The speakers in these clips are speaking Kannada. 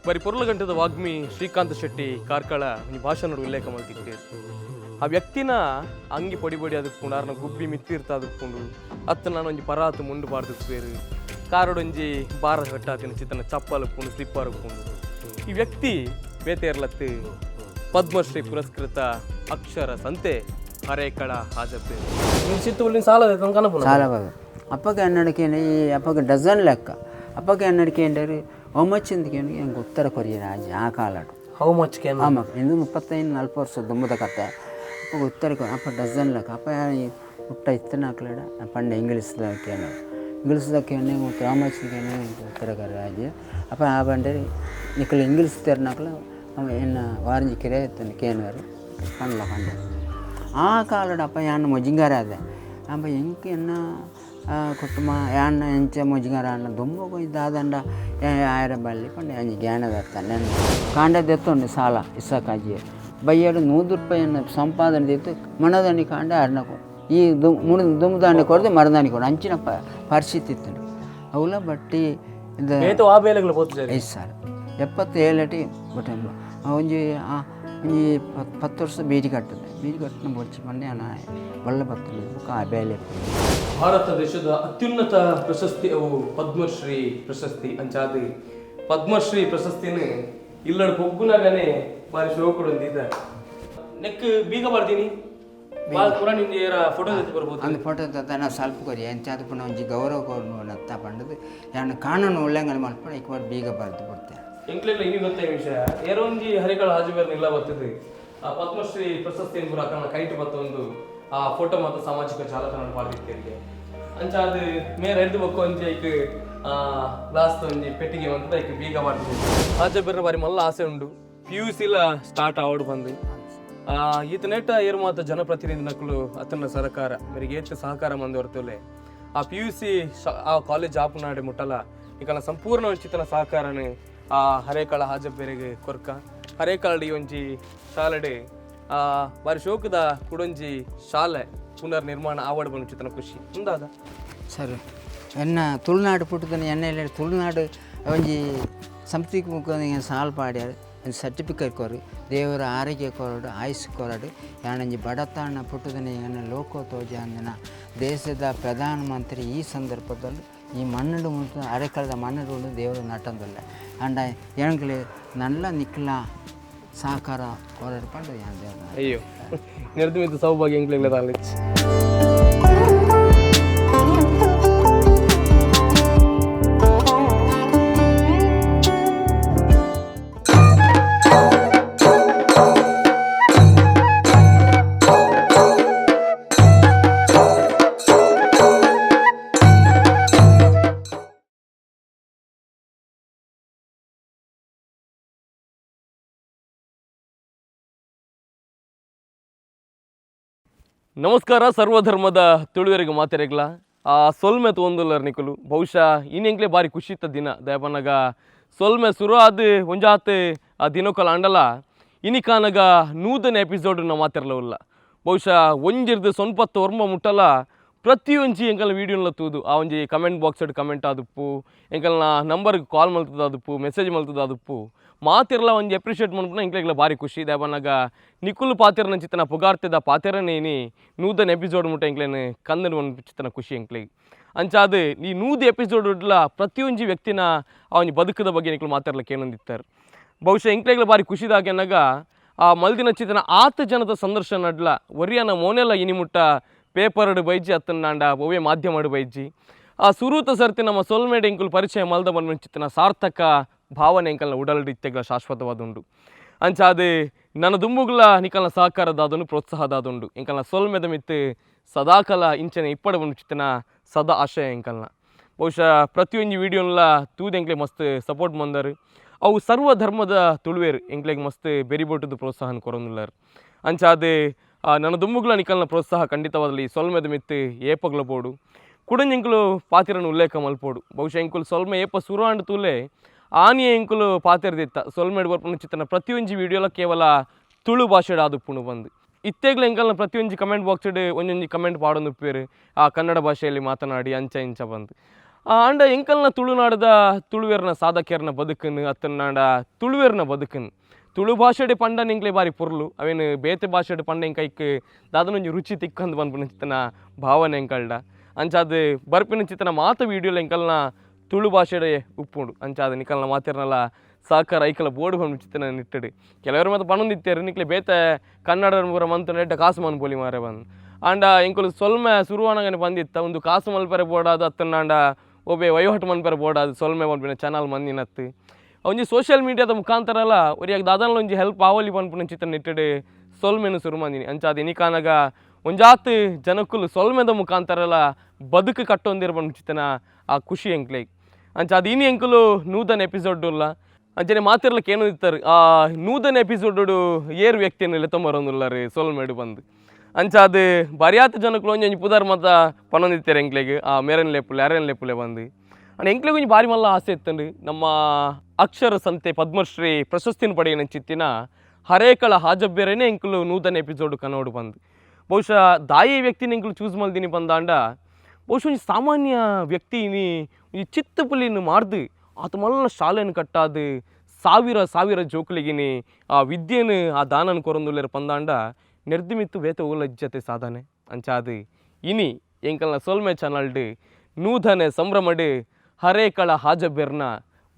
ಬರೀ ಪುರ್ಲಗಂಟದ ವಾಗ್ಮಿ ಶ್ರೀಕಾಂತ್ ಶೆಟ್ಟಿ ಕಾರ್ಕಳ ಈ ಭಾಷಣ ಉಲ್ಲೇಖ ಮಾಡ್ತಿದ್ದೇವೆ. ಆ ವ್ಯಕ್ತಿನ ಅಂಗಿ ಪೊಡಿ ಪೊಡಿ ಅದಕ್ಕೊಂಡು ಆರ್ನ ಗುಬ್ಬಿ ಮಿತ್ತಿರ್ತ ಅದಕ್ಕೊಂಡು ಅತ್ತ ನಾನು ಒಂಜಿ ಪರಾತು ಮುಂಡು ಬಾರ್ದಿಸ್ಬೇರು ಕಾರೊಡೊಂಜಿ ಬಾರ ಕಟ್ಟಾತಿನ ಚಿತ್ತನ ಚಪ್ಪಲ್ ಉಪ್ಕೊಂಡು ಸ್ಲಿಪ್ಪರ್ ಉಪ್ಕೊಂಡು ಈ ವ್ಯಕ್ತಿ ಬೇತೆಯರ್ಲತ್ತು ಪದ್ಮಶ್ರೀ ಪುರಸ್ಕೃತ ಅಕ್ಷರ ಸಂತೆ ಹರೇಕಳ ಹಾಜಪ್ಪೆ ಚಿತ್ತೂರಿನ ಸಾಲ ಸಾಲ ಅಪ್ಪಗೆ ಹನ್ನೆರಡಕ್ಕೆ ಈ ಅಪ್ಪಗೆ ಡಜನ್ ಲೆಕ್ಕ ಅಪ್ಪಗೆ ಹನ್ನೆರಡಕ್ಕೆ ಎಂದರೆ ಒಮ್ಮಚ್ಚಿಂದಕ್ಕೆ ಹೆಂಗೆ ಉತ್ತರ ಕೊರಿಯ ರಾಜ್ಯ ಆ ಕಾಲಾಡು ಹೌ ಮಚ್ಗೆ ಆಮಾಗ ಇಂದು 35-40 ವರ್ಷ ದುಂಬದ ಕತೆ ಅಪ್ಪಗೆ ಉತ್ತರ ಅಪ್ಪ ಡಜನ್ ಲೆಕ್ಕ ಅಪ್ಪ ಹುಟ್ಟ ಇತ್ತನ ಹಾಕ್ಲಾಡ ಪಂಡ ಇಂಗ್ಲೀಷ್ದಕ್ಕೇನು ಇಂಗ್ಲೀಷ್ದಕ್ಕೇನೆ ಮತ್ತು ರಾಮಚ್ಚಿಗೆ ಉತ್ತರ ರಾಜ್ಯ ಅಪ್ಪ ಆ ಬಂಡರಿ ನಿಕ್ಕಲು ಇಂಗ್ಲೀಷ್ ತೆರನಾಕ್ಲ ಎನ್ನ ವಾರಂಜಿ ಕಿರೆ ಇತ್ತು ಕೇನವರು ಪಂಡ್ಲ ಪಂಡ ಆ ಕಾಲಡ ಅಪ್ಪ ಯಾನ ಮೊಜಿಂಗಾರ ಅದೇ ಅಪ್ಪ ಹೆಂಗೆ ಎನ್ನ ಕುಟುಂಬ ಯಾನ ಎಂಚ ಮೊಜಿಂಗಾರ ಅನ್ನ ದುಂಬ ಇದ್ದಾದಂಡ ಆಯರ ಬಳ್ಳಿ ಪಂಡ ಅಂಜಿ ಜ್ಞಾನದತ್ತ ನನ್ನ ಕಾಂಡದೆತ್ತೊಂಡು ಸಾಲ ಇಸಕಾಜಿ ಬೈಯಡು 100 ರೂಪಾಯಿಯನ್ನು ಸಂಪಾದನೆ ಇತ್ತು ಮಣದಾಣಿ ಕಾಂಡ ಅರ್ನಕು ಈ ದುಮ್ದಾಣಿ ಕೊಡದೆ ಮರದಾಣಿ ಕೊಡು ಅಂಚಿನ ಪರಿಸ್ಥಿತಿ ಇತ್ತು ಅವಲ ಬಟ್ಟಿ ಇದು 5 ಸಾಲ 77 ಬಟ್ ಒಂಜಿ 10 ವರ್ಷ ಬೀದಿ ಕಟ್ಟಿನ ಬೊಚ್ಚಿ ಮೊನ್ನೆ ಹಣ ಒಳ್ಳೆ ಬರ್ತದೆ ಆ ಬೇಲೆ. ಭಾರತ ದೇಶದ ಅತ್ಯುನ್ನತ ಪ್ರಶಸ್ತಿ ಅವು ಪದ್ಮಶ್ರೀ ಪ್ರಶಸ್ತಿ ಅಂಚಾದ ಪದ್ಮಶ್ರೀ ಪ್ರಶಸ್ತಿನ ಇಲ್ಲಡ ಬೊಗ್ಗುನಾಗನೆ ಬಾರಿ ಶೋಕಡು ಅಂದಿದ್ದ ನೆಕ್ ಬೀಗ ಬರ್ತೀನಿ ಫೋಟೋ ಬರ್ಬೋದು ಅಂದು ಫೋಟೋ ನಾನು ಸ್ವಲ್ಪ ಕೊರಿ ಎಂಚಾದ ಪುನಃ ಒಂಜಿ ಗೌರವ ಕೊಡು ನತ್ತ ಪಂಡದು ಯಾನು ಕಾನೂನು ಉಲ್ಲಂಘನೆ ಮಾಡ್ಕೊಂಡು ಈಗ ಬೀಗ ಬರ್ದು ಕೊಡ್ತೇನೆ ಎಂಕ್ಲೆಲ್ಲ ಇನಿ ಗೊತ್ತ ವಿಷಯ ಏರೋಂಜಿ ಹರಿಕಳ ಹಾಜುಬೇರ್ ಇಲ್ಲ ಬರ್ತದೆ ಆ ಪದ್ಮಶ್ರೀ ಪ್ರಶಸ್ತಿ ಎಂಬುರ ಕಣ್ಣ ಕೈಟ್ ಬತ್ತ ಒಂದು ಆ ಫೋಟೋ ಮತ್ತು ಸಾಮಾಜಿಕ ಜಾಲತಾಣ ಪಾಡಿರ್ತೇವೆ ಅಂಚಾದ ಮೇರೆ ಎದ್ದು ಬಕ್ಕ ಒಂಜಿ ಐಕ್ ಲಾಸ್ಟ್ ಒಂಜಿ ಪೆಟ್ಟಿಗೆ ಅಂತ ಐಕ್ ಬೀಗ ಮಾಡ್ತೀವಿ ಹಾಜಬೇರ್ ಬಾರಿ ಮಲ್ಲ ಆಸೆ ಉಂಡು PUCಲ ಸ್ಟಾರ್ಟ್ ಆವಡ್ ಬಂದು ಈತ ನೆಟ್ಟ ಏರು ಮಾತ ಜನಪ್ರತಿನಿಧಿ ನಕಲು ಅತನ ಸರ್ಕಾರ ಮೇರಿಗೆ ಏತ ಸಹಕಾರ ಮಂದಿ ಹೊರತಲೆ ಆ PUC ಆ ಕಾಲೇಜ್ ಆಪುನಾಡೆ ಮುಟ್ಟಲ ಈಕನ ಸಂಪೂರ್ಣ ಉಚಿತನ ಸಹಕಾರನೇ ಆ ಹರೇಕಳ ಹಾಜಬೇರಿಗೆ ಕೊರ್ಕ ಹರೇಕಳಡಿ ಒಂಜಿ ಶಾಲೆಡೆ ಬಾರಿ ಶೋಕದ ಕುಡೊಂಜಿ ಶಾಲೆ ಪುನರ್ ನಿರ್ಮಾಣ ಆವಡ್ ಬಂದು ಚಿತ್ರನ ಖುಷಿ ಮುಂದಾದ ಸರ್ ಎನ್ನ ತುಳುನಾಡು ಪುಟ್ಟದನ್ನ ಎಣ್ಣೆ ತುಳುನಾಡು ಒಂಜಿ ಸಂಸ್ಥೆಗೆ ಮುಖ ಸಾಲ್ ಪಾಡ್ಯಾರ ಸರ್ಟಿಫಿಕೇಟ್ ಕೊರು ದೇವರ ಆರೋಗ್ಯ ಕೊರಡು ಆಯುಷ್ ಕೊರಡು ಯಾಣಂಜಿ ಬಡತನ ಪುಟ್ಟದನ್ನ ಎನ್ನ ಲೋಕೋ ತೋಜ ಅಂದಿನ ದೇಶದ ಪ್ರಧಾನಮಂತ್ರಿ ಈ ಸಂದರ್ಭದಲ್ಲಿ ಈ ಮಣ್ಣು ಮುಂದೆ ಅರೆಕಳದ ಮಣ್ಣು ದೇವರು ನಟಂದಿಲ್ಲ ಅಂಡ ಹೆಣ್ಗಳು ನಲ್ಲ ನಿಕ್ಲ ಸಹಕಾರ ಹೋರಾಡ್ಕೊಂಡು ಅಯ್ಯೋ ನಿರ್ಧಮಿತ ಸೌಭಾಗ್ಯ ಎಂಗ್ಲಿಲ್ಲ ತಾಲಿಚ್ ನಮಸ್ಕಾರ ಸರ್ವಧರ್ಮದ ತುಳುವರಿಗೆ ಮಾತೆರೆಗ್ಲ ಸೊಲ್ಮೆ ತೊಂದುಲ್ಲರ್ ನಿಕಲು ಬಹುಶಃ ಇನ್ನೆಂಕ್ಲೆ ಬಾರಿ ಖುಷಿತ ದಿನ ದಯಪನಗ ಸೊಲ್ಮೆ ಶುರು ಆದ ಒಂಜಾತ್ ಆ ದಿನಕ್ಕಲ್ಲ ಅಂಡಲ ಇನಿಕಾನಗ ನೂತನ ಎಪಿಸೋಡ್ ನಾವು ಮಾತಿರಲಿಲ್ಲ ಬಹುಶಃ ಒಂಜಿರ್ದು ಸೊನ್ಪತ್ತು ಒರ್ಮ ಮುಟ್ಟಲ ಪ್ರತಿಯೊಂಜಿ ಎಂಕಲ್ನ ವೀಡಿಯೋನ ತೂದು ಆ ಒಂಜಿ ಕಮೆಂಟ್ ಬಾಕ್ಸ್ ಕಮೆಂಟ್ ಆದುಪ್ಪು ಎಂಕಲ್ನ ನಂಬರ್ಗೆ ಕಾಲ್ ಮಲ್ತದ ಆದುಪ್ಪು ಮೆಸೇಜ್ ಮಲ್ತದ ಆದುಪ್ಪು ಮಾತಿರಲ್ಲ ಒಂಜಿ ಅಪ್ರಿಷಿಯೇಟ್ ಮಾಡ್ಕೊಂಡು ಎಂಕ್ಲೆಗ್ಲ ಭಾರಿ ಖುಷಿ ದಯಪನಗ ನಿಕುಲು ಪಾತೆರನ ಚಿತ್ತನ ಪುಗಾರ್ತೆದ ಪಾತೆರನೇನಿ ನೂತನ ಎಪಿಸೋಡ್ ಮುಟ್ಟ ಎಂಕ್ಲೇನು ಕಂದನ ಒಂದು ಚಿತ್ತನ ಖುಷಿ ಎಂಕ್ಲೆಗೆ ಅಂಚಾದ ಈ ನೂದು ಎಪಿಸೋಡ್ ಉಡ್ಲ ಪ್ರತಿಯೊಂಜಿ ವ್ಯಕ್ತಿನ ಆ ಒಂಜಿ ಬದುಕದ ಬಗ್ಗೆ ನಿಕಲು ಮಾತಾಡ್ಲಿಕ್ಕೆ ಏನೊಂದಿತ್ತಾರೆ ಬಹುಶಃ ಎಂಕ್ಲೆಗ್ಲ ಭಾರಿ ಖುಷಿದಾಗ ಎನ್ನಾಗ ಆ ಮಲ್ದಿನ ಚಿತ್ತನ 8 ಜನದ ಸಂದರ್ಶನ ಅಡ್ಲ ಒರಿಯನ ಮೋನೆಲ್ಲ ಇನಿಮುಟ್ಟ ಪೇಪರ್ಡ್ ಬೈಜಿ ಅತ್ತನಾಂಡ ಒವ್ವೆ ಮಾಧ್ಯಮಡು ಬೈಜಿ ಆ ಸುರೂತ ಸರ್ತಿ ನಮ್ಮ ಸೊಲ್ಮೇಡ್ ಎಂಕುಲು ಪರಿಚಯ ಮಲ್ದ ಬಂದ ಚಿತ್ತನ ಸಾರ್ಥಕ ಭಾವನೆ ಎಂಕಲ್ನ ಉಡಲ್ಡ್ ಇತ್ತೆಗ್ಲ ಶಾಶ್ವತವಾದುಂಡು ಅಂಚಾದೆ ನನ್ನ ದುಂಬುಗ್ಲ ನಿಕಲ್ನ ಸಹಕಾರದಾದನು ಪ್ರೋತ್ಸಾಹದಾದುಂಡು ಎಂಕಲ್ನ ಸೊಲ್ಮೆದ ಮಿತ್ತು ಸದಾಕಲ ಇಂಚನೆ ಇಪ್ಪಡ ಬಂದು ಚಿತ್ತನ ಸದಾ ಆಶಯ ಎಂಕಲ್ನ ಬಹುಶಃ ಪ್ರತಿಯೊಂದು ವೀಡಿಯೋನ್ಲ ತೂದು ಎಂಕ್ಲೆ ಮಸ್ತ್ ಸಪೋರ್ಟ್ ಮಂದರ್ ಅವು ಸರ್ವಧರ್ಮದ ತುಳುವೇರು ಎಂಕ್ಲೆಗೆ ಮಸ್ತ್ ಬೆರಿಬೋಟದ ಪ್ರೋತ್ಸಾಹನ ಕೊರೊಂದುಲ್ಲರು ಅಂಚಾದೆ ನನ್ನ ದುಂಬುಗ್ಲ ನಿಕಲ್ನ ಪ್ರೋತ್ಸಾಹ ಖಂಡಿತವಾದಲ್ಲಿ ಸೊಲ್ಮೆದ ಮಿತ್ತು ಏಪಗ್ಲ ಬೋಡು ಕುಡಂಜೆಂಕುಲು ಪಾತಿರನ್ನು ಉಲ್ಲೇಖ ಮಲ್ಪೋಡು ಬಹುಶಃ ಎಂಕುಲು ಸೊಲ್ಮೆ ಏಪ ಸುರಾಂಡ್ ತೂಲೆ ಆನಿಯ ಎಂಕುಲು ಪಾತೆರ್ದಿತ್ತ ಸೊಲ್ಮೇಡ್ ಬರ್ಪುನ ಚಿತ್ತನ ಪ್ರತಿಯೊಂಜಿ ವೀಡಿಯೋಲ ಕೇವಲ ತುಳು ಭಾಷೆಡ್ ಆದುಪ್ಪುನು ಬಂದು ಇತ್ತೆಗ್ಲ ಎಂಕಲ್ನ ಪ್ರತಿಯೊಂಜಿ ಕಮೆಂಟ್ ಬಾಕ್ಸ್ಡ್ ಒಂದೊಂಜಿ ಕಮೆಂಟ್ ಪಾಡೊಂದು ಉಪ್ಪೇರು ಆ ಕನ್ನಡ ಭಾಷೆಯಲ್ಲಿ ಮಾತನಾಡಿ ಅಂಚ ಇಂಚ ಬಂದು ಅಂಡ ಎಂಕಲ್ನ ತುಳುನಾಡದ ತುಳುವೆರ್ನ ಸಾಧಕರ್ನ ಬದುಕನ್ನು ಅತ್ತನಾಡ ತುಳುವೆರ್ನ ಬದುಕನ್ನು ತುಳು ಭಾಷೆಡೆ ಪಂಡ ನಿಂಕ್ಲೆ ಬಾರಿ ಪೊರ್ಲು ಅವೇನು ಬೇತೆ ಭಾಷೆಡೆ ಪಂಡ ಇಂಕೈಕ್ ದಾದನೊಂಜಿ ರುಚಿ ತಿಕ್ಕಂದು ಬಂದ್ಪುನ ಚಿತ್ತನ ಭಾವನೆ ಎಂಕಲ್ಡ ಅಂಚಾದ ಬರ್ಪಿನ ಚಿತ್ತನ ಮಾತ ವೀಡಿಯೋಲ ಎಂಕಲ್ನ ತುಳು ಭಾಷೆಡೆ ಉಪ್ಪುಂಡು ಅಂಚಾದ ನಿಕಲ್ನ ಮಾತಿರ್ನಲ್ಲ ಸಹಕಾರ ಐಕಲ ಬೋರ್ಡು ಬಂದು ಚಿತ್ತನ ನಿಟ್ಟಡು ಕೆಲವರು ಮತ್ತೆ ಪಣೊಂದಿತ್ತೇರು ನಿಕ್ಲೆ ಬೇತೆ ಕನ್ನಡ ಪೂರ ಮಂತು ನೆಡ್ಡ ಕಾಸು ಮನ್ ಪೋಲಿ ಮಾರೆ ಬಂದು ಅಂಡ ಎಂಕಲು ಸೊಲ್ಮೆ ಸುರುವಾನಗನೆ ಬಂದಿತ್ತ ಒಂದು ಕಾಸು ಮಲ್ಪೆರೆ ಬೋಡಾದು ಅತ್ತನಾಂಡ ಒಬ್ಬೆ ವಹಿವಾಟು ಮನ್ಪೆರೆ ಬೋಡಾದು ಸೊಲ್ಮೆ ಮಲ್ಪಿನ ಚಾನಲ್ ಮಂದಿನತ್ತು ಒಂಜಿ ಸೋಷಿಯಲ್ ಮೀಡಿಯಾದ ಮುಖಾಂತರ ಎಲ್ಲ ಒರಿಯಾಗ ದಾದನ ಒಂಜಿ ಹೆಲ್ಪ್ ಆವಲಿ ಪನ್ಪುನ ಚಿತ್ರ ನಿಟ್ಟಡು ಸೊಲ್ಮೆನು ಸುರು ಮಂದಿನಿ ಅಂಚಾದ ಇನಿಕಾನಾಗ ಒಂಜಾತ್ ಜನಕ್ಕುಲು ಸೊಲ್ಮೆದ ಮುಖಾಂತರ ಎಲ್ಲ ಬದುಕು ಕಟ್ಟೊಂದಿರ್ಬಂದು ಚಿತ್ತನ ಆ ಖುಷಿ ಎಂಕ್ಲೆ ಅಂಚಾದ ಇನಿ ಎಂಕುಲು ನೂತನ ಎಪಿಸೋಡ್ ಇಲ್ಲ ಅಂಚನೆ ಮಾತಿರ್ಲಕ್ಕೆ ಏನು ಇತ್ತಾರೆ ಆ ನೂತನ ಎಪಿಸೋಡು ಏರು ವ್ಯಕ್ತಿಯನ್ನು ಲೆತ್ತಂಬರೊಂದುಲ್ಲಾರೆ ಸೊಲ್ಮೆಡು ಬಂದು ಅಂಚಾದ ಬರಿಯಾತ ಜನಕ್ಕುಲು ಒಂಜಿ ಪುದಾರ್ ಮತ ಪನೊಂದಿತ್ತಾರೆ ಎಂಕ್ಲೆಗ್ ಆ ಮೇರನ್ ಲೆಪ್ಪುಲೆ ಅರೆನ್ ಲೆಪ್ಪುಲೆ ಬಂದು ಅಂಡ್ ಎಂಕ್ಲೆಗ್ ಒಂಜಿ ಬಾರಿ ಮಲ್ಲ ಆಸೆ ಇತ್ತಂಡು ನಮ್ಮ ಅಕ್ಷರ ಸಂತೆ ಪದ್ಮಶ್ರೀ ಪ್ರಶಸ್ತಿನ ಪಡೆಯನ ಚಿತ್ತಿನ ಹರೇಕಳ ಹಾಜಬ್ಬೇರೇನೆ ಎಂಕುಲು ನೂತನ ಎಪಿಸೋಡ್ ಕನ್ನೋಡು ಬಂದು ಬಹುಶಃ ದಾಯಿ ವ್ಯಕ್ತಿನ ಎಂಕುಲು ಚೂಸ್ ಮಲ್ದಿನಿ ಬಂದಾಂಡ ಬಹುಶಃ ಒಂಜಿ ಸಾಮಾನ್ಯ ವ್ಯಕ್ತಿ ಈ ಚಿತ್ತ ಪುಲಿನ ಮಾಡ್ದು ಆತ ಮಲ್ಲ ಶಾಲೆಯನ್ನು ಕಟ್ಟಾದು ಸಾವಿರ ಜೋಕುಲಿಗಿನಿ ಆ ವಿದ್ಯೆನು ಆ ದಾನನ ಕೊರೊಂದುಲ್ಲೇರು ಪಂದಾಂಡ ನೆರ್ದಿಮಿತ್ತು ಬೇತೆ ಓಲಜ್ಜತೆ ಸಾಧನೆ ಅಂಚಾದು ಇನಿ ಎಂಕಲ್ನ ಸೊಲ್ಮೆ ಚಾನಲ್ಡು ನೂತನ ಸಂಭ್ರಮಡು ಹರೇಕಳ ಹಾಜಬೇರ್ನ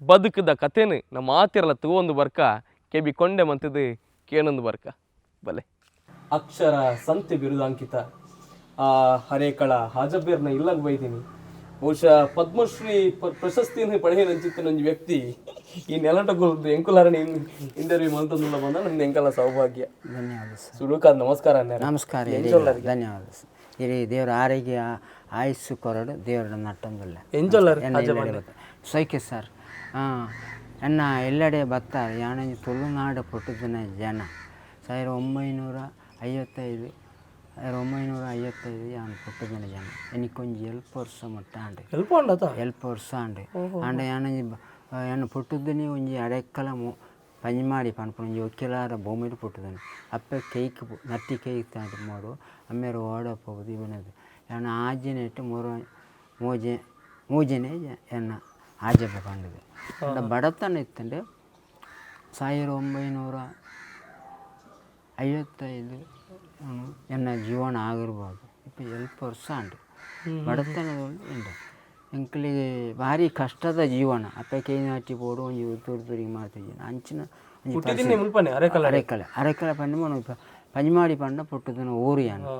ಬದುಕದ ಕಥೆನು ನಮ್ಮ ಮಾತಿರಲ್ಲ ತಗೊಂದು ಬರ್ಕ ಕೆಬಿ ಕೊಂಡೆ ಮಂತದು ಕೇಳೊಂದು ಬರ್ಕ ಬಲೆ ಅಕ್ಷರ ಸಂತೆ ಬಿರುದಾಂಕಿತ ಆ ಹರೇಕಳ ಹಾಜಬೇರ್ನ ಇಲ್ಲಂಗೆ ಬೈತೀನಿ ಬಹುಶಃ ಪದ್ಮಶ್ರೀ ಪ್ರಶಸ್ತಿಯನ್ನು ಪಡೆಯನಂಚಿತ್ತಿನ ಒಂದು ವ್ಯಕ್ತಿ ಈ ನೆಲಟಗೊಳ್ದು ಎಂಕುಲಾರಣ ಇಂಟರ್ವ್ಯೂ ಮಂತಂದುಲ್ಲ ಬಂದ ನಮ್ದು ಎಂಕಲ ಸೌಭಾಗ್ಯ ಧನ್ಯವಾದ ಸರ್ ಸುಡುಕಾದ ನಮಸ್ಕಾರ ನಮಸ್ಕಾರ ಧನ್ಯವಾದ ಸರ್ ಇಲ್ಲಿ ದೇವರ ಆರೋಗ್ಯ ಆಯುಸ್ಸು ಕೊರಡು ದೇವರ ನಟ್ಟಂದಿಲ್ಲ ಸೈಕೆ ಸರ್ ಎನ್ನ ಎಲ್ಲೆಡೆ ಬರ್ತಾರೆ ಯಾಣ ತುಳುನಾಡು ಪುಟ್ಟದಿನ ಜನ 1955 ಯಾನು ಪುಟ್ಟದಿನ ಜನ എനിക്കൊഞ്ച് ಹೆಲ್ಪ್ ವರ್ಷ ಮಟ್ಟ ಆಂಡೆ ಹೆಲ್ಪ್ ವರ್ಷ ಆಂಡೆ ಆಂಡೆ ಯಾನು ಪುಟ್ಟದಿನಿ ಒಂಜಿ ಅಡೆಕ್ಕಲ ಪಂಜ್ಮಾಡಿ ಪನ್ಪು ಒಂಜಿ ಒಕ್ಕಿಲಾರ ಭೂಮಿಡು ಪುಟ್ಟದನು ಅಪ್ಪೆ ಕೇಕ್ ನಟ್ಟಿ ಕೇಕ್ ತಾಂಡು ಮಾಡು ಅಮ್ಮೇರು ಓಡಪ್ಪೋದು ಇವನದು ಯಾನು ಆಜೆನೆಟ್ಟು ಮೂಜನೆ ಎನ್ನ ಆಜೆಪ್ಪ ಪಂಡದು ಬಡತನ ಇತ್ತಂಡೆ 1955 ಎನ್ನ ಜೀವನ ಆಗಿರ್ಬೋದು ಇಪ್ಪ ಹೆಲ್ಪ್ ವರ್ಷ ಉಂಟು ಬಡತನದಲ್ಲಿ ಉಂಟು ಎಂಕಲಿಗೆ ಭಾರಿ ಕಷ್ಟದ ಜೀವನ ಅಪ್ಪ ಕೈ ನಾಟಿ ಪೋಡು ಒಂಜಿ ತೂರಿಗೆ ಮಾಡ್ತಿದ್ದೀನಿ ಅಂಚಿನ ಅರೆಕಲ ಪಂಡ ಪಂಜ್ಮಾಡಿ ಪಂಡ ಪುಟ್ಟದನ ಊರಿಯಾನು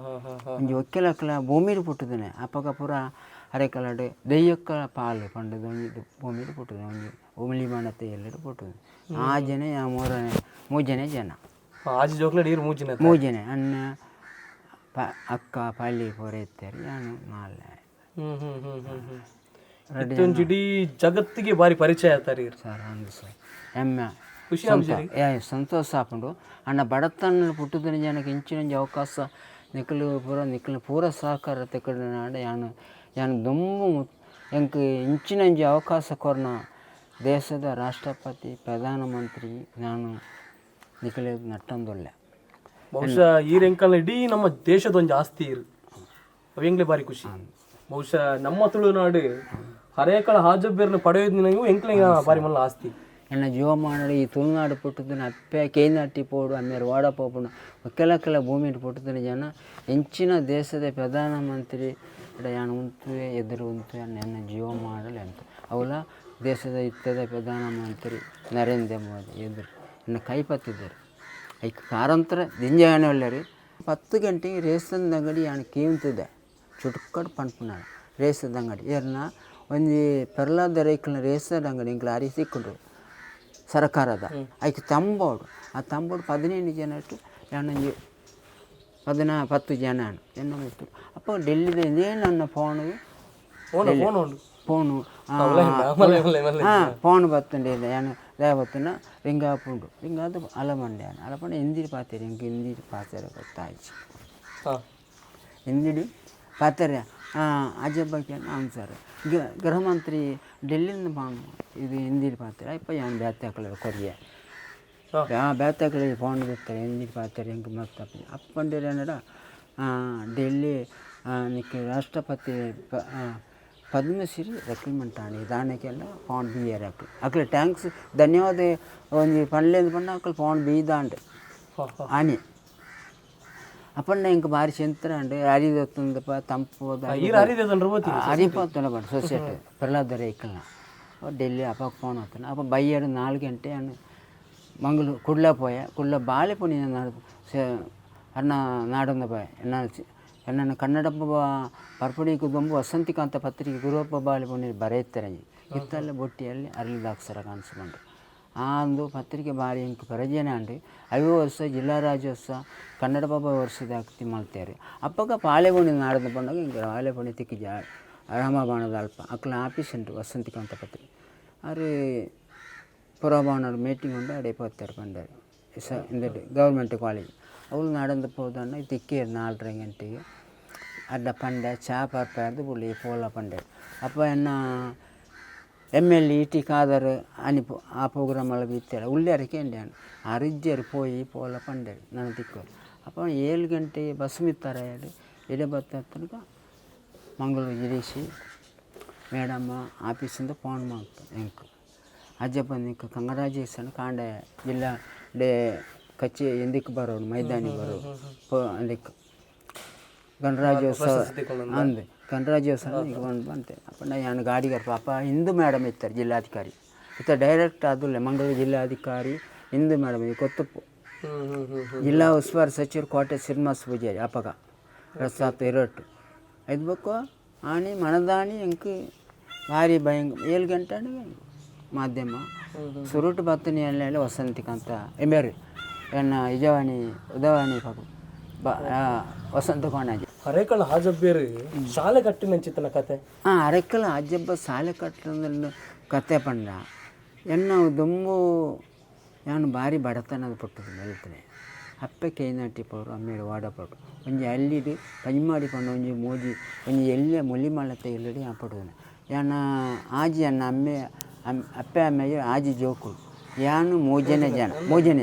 ಒಂಜಿ ಒಕ್ಕೆಲಕ್ಕಲ ಭೂಮಿಡು ಪುಟ್ಟದನೆ ಅಪ್ಪಗ ಪೂರ ಅರೆಕಲಡು ದೆಯ್ಯಕ್ಕಲ ಪಾಲು ಪಂಡದ ಒಂಜಿ ಭೂಮಿಡು ಪುಟ್ಟದನೆ ಒಂಜಿ ಉಮಿಳಿ ಮಣತೆ ಎಲ್ಲೆಡು ಪುಟ್ಟದು ಆ ಜನ ಮೂಜನೆ ಜನ ಮೂಜನೆ ಅನ್ನ ಅಕ್ಕ ಪಳ್ಳಿ ಪೂರ ಇತ್ತಾರೆ ನಾನು ನಾಳೆ ಇಡೀ ಜಗತ್ತಿಗೆ ಬಾರಿ ಪರಿಚಯ ಆಗ್ತಾರೆ ಸರ್ ಅಂದು ಸರ್ ಹೆಮ್ಮೆ ಸಂತೋಷ ಆಪುಂಡು ಅಣ್ಣ ಬಡತನ ಪುಟ್ಟದಿನ ಜನಕ್ಕೆ ಇಂಚಿನಂಜಿ ಅವಕಾಶ ನಿಕ್ಕಲು ಪೂರ ಸಹಕಾರ ತೆಕ್ಕಡ ಯಾನು ದೊಂಬು ಎಂಕ್ ಇಂಚಿನಂಜಿ ಅವಕಾಶ ಕೊರ್ನ ದೇಶದ ರಾಷ್ಟ್ರಪತಿ ಪ್ರಧಾನಮಂತ್ರಿ ನಾನು ನಿಕ್ಕಲು ನಟ್ಟಂದೊಳ್ಳೆ ಬಹುಶಃ ಈ ರೆಂಕಲ್ ಇಡೀ ನಮ್ಮ ದೇಶದ ಒಂದು ಆಸ್ತಿ ಇರು ಅವೆಂಗ್ಲೆ ಬಾರಿ ಖುಷಿ ಬಹುಶಃ ನಮ್ಮ ತುಳುನಾಡು ಹರೇಕಳ ಹಾಜಬ್ಬೇರ್ನ ಪಡೆಯೋದು ಎಂಕ್ಲೆ ಬಾರಿ ಮಲ್ಲ ಆಸ್ತಿ ಎನ್ನ ಜೀವ ಮಾಡಿ ಈ ತುಳುನಾಡು ಪುಟ್ಟದಿನ ಅಪ್ಪೆ ಕೈನಾಟಿ ಪೋಡು ಆಮೇಲೆ ವಾಡಪೋಪುಣ ಕೆಲ ಭೂಮಿ ಪುಟ್ಟದಿನ ಜನ ಹೆಂಚಿನ ದೇಶದ ಪ್ರಧಾನಮಂತ್ರಿ ಯಾನು ಉಂಟು ಎದುರು ಉಂಟು ಎನ್ನ ಜೀವ ಮಾಡಲು ಅಂತ ಅವಲ ದೇಶದ ಇತ್ತದ ಪ್ರಧಾನಮಂತ್ರಿ ನರೇಂದ್ರ ಮೋದಿ ಎದುರು ಎನ್ನ ಕೈಪತ್ತಿದ್ದರು ಐಕ ಕಾರಂತರ ದಿಂಜಾಣೆ ಒಳ್ಳೆರಿ 10 ಗಂಟೆಗೆ ರೇಸದ ಅಂಗಡಿ ಯಾನು ಕೀಂತಿದ್ದೆ ಚುಟ್ಕಡು ಪಂಪುನಾಡು ರೇಸದ ಅಂಗಡಿ ಏರ್ನ ಒಂದು ಪೆರ್ಲಾದ ರೈಕಲ್ನ ರೇಸದ ಅಂಗಡಿ ಇಂಕ್ಲ ಅರಿ ಸಿಕ್ಕೊಂಡ್ರು ಸರ್ಕಾರದ ಐಕೆ ತಂಬೋಡು ಆ ತಂಬೋಡು 15 ಜನ ಇಟ್ಟು ಯಾನೊಂಜಿ 10 ಜನ ಎನ್ನ ಇತ್ತು ಅಪ್ಪ ಡೆಲ್ಲಿದ ಇದೇನು ನನ್ನ ಫೋನು ಫೋನ್ ಬತ್ತಂಡೆ ಯಾನು ದೇವತ್ತಿನ ರಿಂಗಾಪುಂಡು ರಿಂಗಾದ ಅಲಮಂಡೆ ಅಲಪಂಡ ಎಂದಿರಿ ಪಾತೇರಿ ಇಂಕ ಎಂದಿರಿ ಪಾತೇರ ಗೊತ್ತಾಯ್ತು ಎಂದಿಡಿ ಪಾತೇರ ಅಜಬ್ಬಕ್ಕೆ అవును సార్ ಗೃಹ ಮಂತ್ರಿ ಡೆಲ್ಲಿಂದ ಬಾಂಡು ಇದು ಎಂದಿರಿ ಪಾತೇರ ಇಪ್ಪ ಯಾನು ಬೇತಾಕಲ ಕೊರಿಯ ಬೇತಾಕಲ ಫೋನ್ ಬರ್ತಾರೆ ಎಂದಿರಿ ಪಾತೇರ ಇಂಕ ಮತ್ತಪ್ಪ ಅಪ್ಪಂಡಿರ ಏನಡ ಡೆಲ್ಲಿ ನಿಕ್ಕೆ ರಾಷ್ಟ್ರಪತಿ ಪದ್ಮಶ್ರೀ ರೆಕಮೆಂಟ್ ಆಣಿ ದಾನಕ್ಕೆಲ್ಲ ಪೌಂಡ್ ಬಿ ಏರ್ ಅಕ್ಲೆ ಟ್ಯಾಂಕ್ಸ್ ಧನ್ಯವಾದ ಒಂದು ಪಳ್ಳೆದು ಪಣ್ಣ ಅಕ್ಕಲು ಪೌಂಡ್ ಬಿ ದಾಂಡ್ ಆನೆ ಅಪ್ಪಣ್ಣ ಇಂಕ ಭಾರಿ ಚೆಂತರ ಅಂಡ್ ಅರಿದೊತ್ತಂದಪ್ಪ ತಂಪು ಅರಿಪತ್ತಲ್ಲ ಬಣ್ಣ ಸೊಸೈಟಿ ಪ್ರಹ್ಲಾದರ ಇಕ್ಕಲ್ಲ ಡೆಲ್ಲಿ ಅಪ್ಪಕ್ಕೆ ಫೋನ್ ಹೋಗ್ತಾನೆ ಅಪ್ಪ ಬೈಯರು 4 ಗಂಟೆ ಅನ್ನು ಮಂಗಳೂರು ಕುಡ್ಲ ಬಾಳೆ ಪುಣಿ ಅನ್ನ ನಾಡೊಂದ ಬಾಯ್ ಎನ್ನ ಕನ್ನಡ ಪರ್ಪಡಿಗೆ ದೊಂಬು ವಸಂತಿಕಾಂತ ಪತ್ರಿಕೆ ಗುರುಪ್ಪ ಬಾಳೆ ಪುಣಿ ಬರೆಯುತ್ತಾರೆ ಇತ್ತಲ್ಲ ಬೊಟ್ಟಿಯಲ್ಲಿ ಅರಳಿದ ಅಕ್ಷರ ಕಾಣಿಸ್ಕೊಂಡು ಆ ಒಂದು ಪತ್ರಿಕೆ ಭಾರಿ ಇಂಕ ಪ್ರಯೋಜನ ಅಂಡು 50 ವರ್ಷ ಜಿಲ್ಲಾ ರಾಜ್ಯೋತ್ಸವ ಕನ್ನಡ ವರ್ಷದ ಆಗ್ತಿ ಮಾಡ್ತಾರೆ ಅಪ್ಪಗ ಪಾಳೆಪುಣಿ ನಾಡದ ಬಂದಾಗ ಹಿಂಗೆ ಪಾಳೆಪುಣಿ ತಿಕ್ಕಿ ರಾಮಬಾಣದ ಅಲ್ಪ ಅಕ್ಕಲ ಆಫೀಸ್ ಉಂಟು ವಸಂತಿಕಾಂತ ಪತ್ರಿಕೆ ಅವರು ಪುರಭವನ ಮೀಟಿಂಗ್ ಉಂಟು ಅಡೆ ಪೋತಾರೆ ಬಂದರು ಇಂದಟ್ಟು ಗೌರ್ಮೆಂಟ್ ಕಾಲೇಜ್ ಅವಳು ನಾಡಂದು ಹೋದಣ್ಣ ತಿಕ್ಕಿ 4 ಗಂಟೆಗೆ ಅಡ್ಡ ಪಂಡೆ ಚಾ ಪರ್ಪದು ಪುಳ್ಳಿ ಪೋಲ ಪಂಡೆ ಅಪ್ಪ ಎನ್ನ MLA ET ಕಾದರ್ ಅನಿಪು ಆ ಪ್ರೋಗ್ರಾಮೆಲ್ಲ ಬಿತ್ತಾರೆ ಉಳ್ಳಾರಕ್ಕೆ ಎಂಡ್ಯಾನು ಅರಿಜ್ಜರು ಪೋಯಿ ಪೋಲ ಪಂಡೆ ನನ್ನ ತಿಕ್ಕೋರು ಅಪ್ಪ 7 ಗಂಟೆಗೆ ಬಸ್ ಮಿತ್ತಾರೆ ಹೇಳಿ ಎಡೆ ಬತ್ತ ತನಕ ಮಂಗಳೂರು ಗಿರೀಶಿ ಮೇಡಮ್ಮ ಆಫೀಸಿಂದ ಫೋನ್ ಮಾಡ್ತು ಎಂಕು ಅಜ್ಜಪ್ಪ ನಿಂಕ ಕಂಗ್ರಾಜುಲೇಷನ್ ಕಾಂಡೆ ಜಿಲ್ಲಾ ಡೇ ಕಚ್ಚಿ ಎಂದಿಕ್ಕೆ ಬರೋದು ಮೈದಾನಿ ಬರೋದು ಅದಕ್ಕೆ ಗಣರಾಜ್ಯೋತ್ಸವ ಅಂದೆ ಗಣರಾಜ್ಯೋತ್ಸವ ಈಗ ಬಂತೆ ಅಪ್ಪ ನಾನು ಗಾಡಿಗಾರ ಪಾಪ ಹಿಂದೂ ಮೇಡಮ್ ಇರ್ತಾರೆ ಜಿಲ್ಲಾಧಿಕಾರಿ ಇತ್ತ ಡೈರೆಕ್ಟ್ ಅದು ಮಂಗಳೂರು ಜಿಲ್ಲಾಧಿಕಾರಿ ಹಿಂದೂ ಮೇಡಮ್ ಇದು ಕೊತ್ತಪ್ಪು ಜಿಲ್ಲಾ ಉಸ್ತುವಾರಿ ಸಚಿವರು ಕೋಟೆ ಶ್ರೀನಿವಾಸ ಪೂಜಾರಿ ಅಪ್ಪಗ ರಸಾತ್ ಇರೋಟ್ಟು ಐದ್ಬೇಕು ಆಣಿ ಮಣದಾಣಿ ಎಂಕ ಭಾರಿ ಭಯಂಕರ 7 ಗಂಟೆ ಮಾಧ್ಯಮ ಸುರುಟು ಬತ್ತನಿಯಲ್ಲೆಲ್ಲ ವಸಂತಿಕಾಂತ ಎಂಬೇರಿ ಎನ್ನ ಇಜವಾಣಿ ಉದವಾಣಿ ಪಾಪ ವಸಂತ ಕೋಣಾಜಿ ಅರೆಕಲ್ ಹಾಜಬ್ಬೇರು ಶಾಲೆ ಕಟ್ಟಿನ ಚಿತ್ತನ ಕತೆ ಅರೆಕಲ್ ಹಾಜಬ್ಬ ಶಾಲೆ ಕಟ್ಟಿನ ಕತೆ ಪಂಡ ಎನ್ನ ದೊಂಬು ನಾನು ಭಾರಿ ಬಡತನದ ಪಟ್ಟದು ಹೇಳ್ತೇನೆ ಅಪ್ಪೆ ಕೈನಾಟಿ ಪವರು ಅಮ್ಮೇಲೆ ವಾಡಪಟ್ಟು ಒಂಜಿ ಅಲ್ಲಿಡು ಪಂಜಮಾಡಿ ಪಂಡು ಒಂಜಿ ಮೋಜಿ ಒಂಜಿ ಎಲ್ಲ ಮುಲಿ ಮಳತೆ ಇಲ್ಲಡಿ ಆ ಪಡುವನೆ ಯಾನ ಆಜಿ ಅನ್ನ ಅಮ್ಮೆ ಅಪ್ಪೆ ಅಮ್ಮೆಗೆ ಆಜಿ ಜೋಕುಳು ಯಾನು ಮೋಜನೆ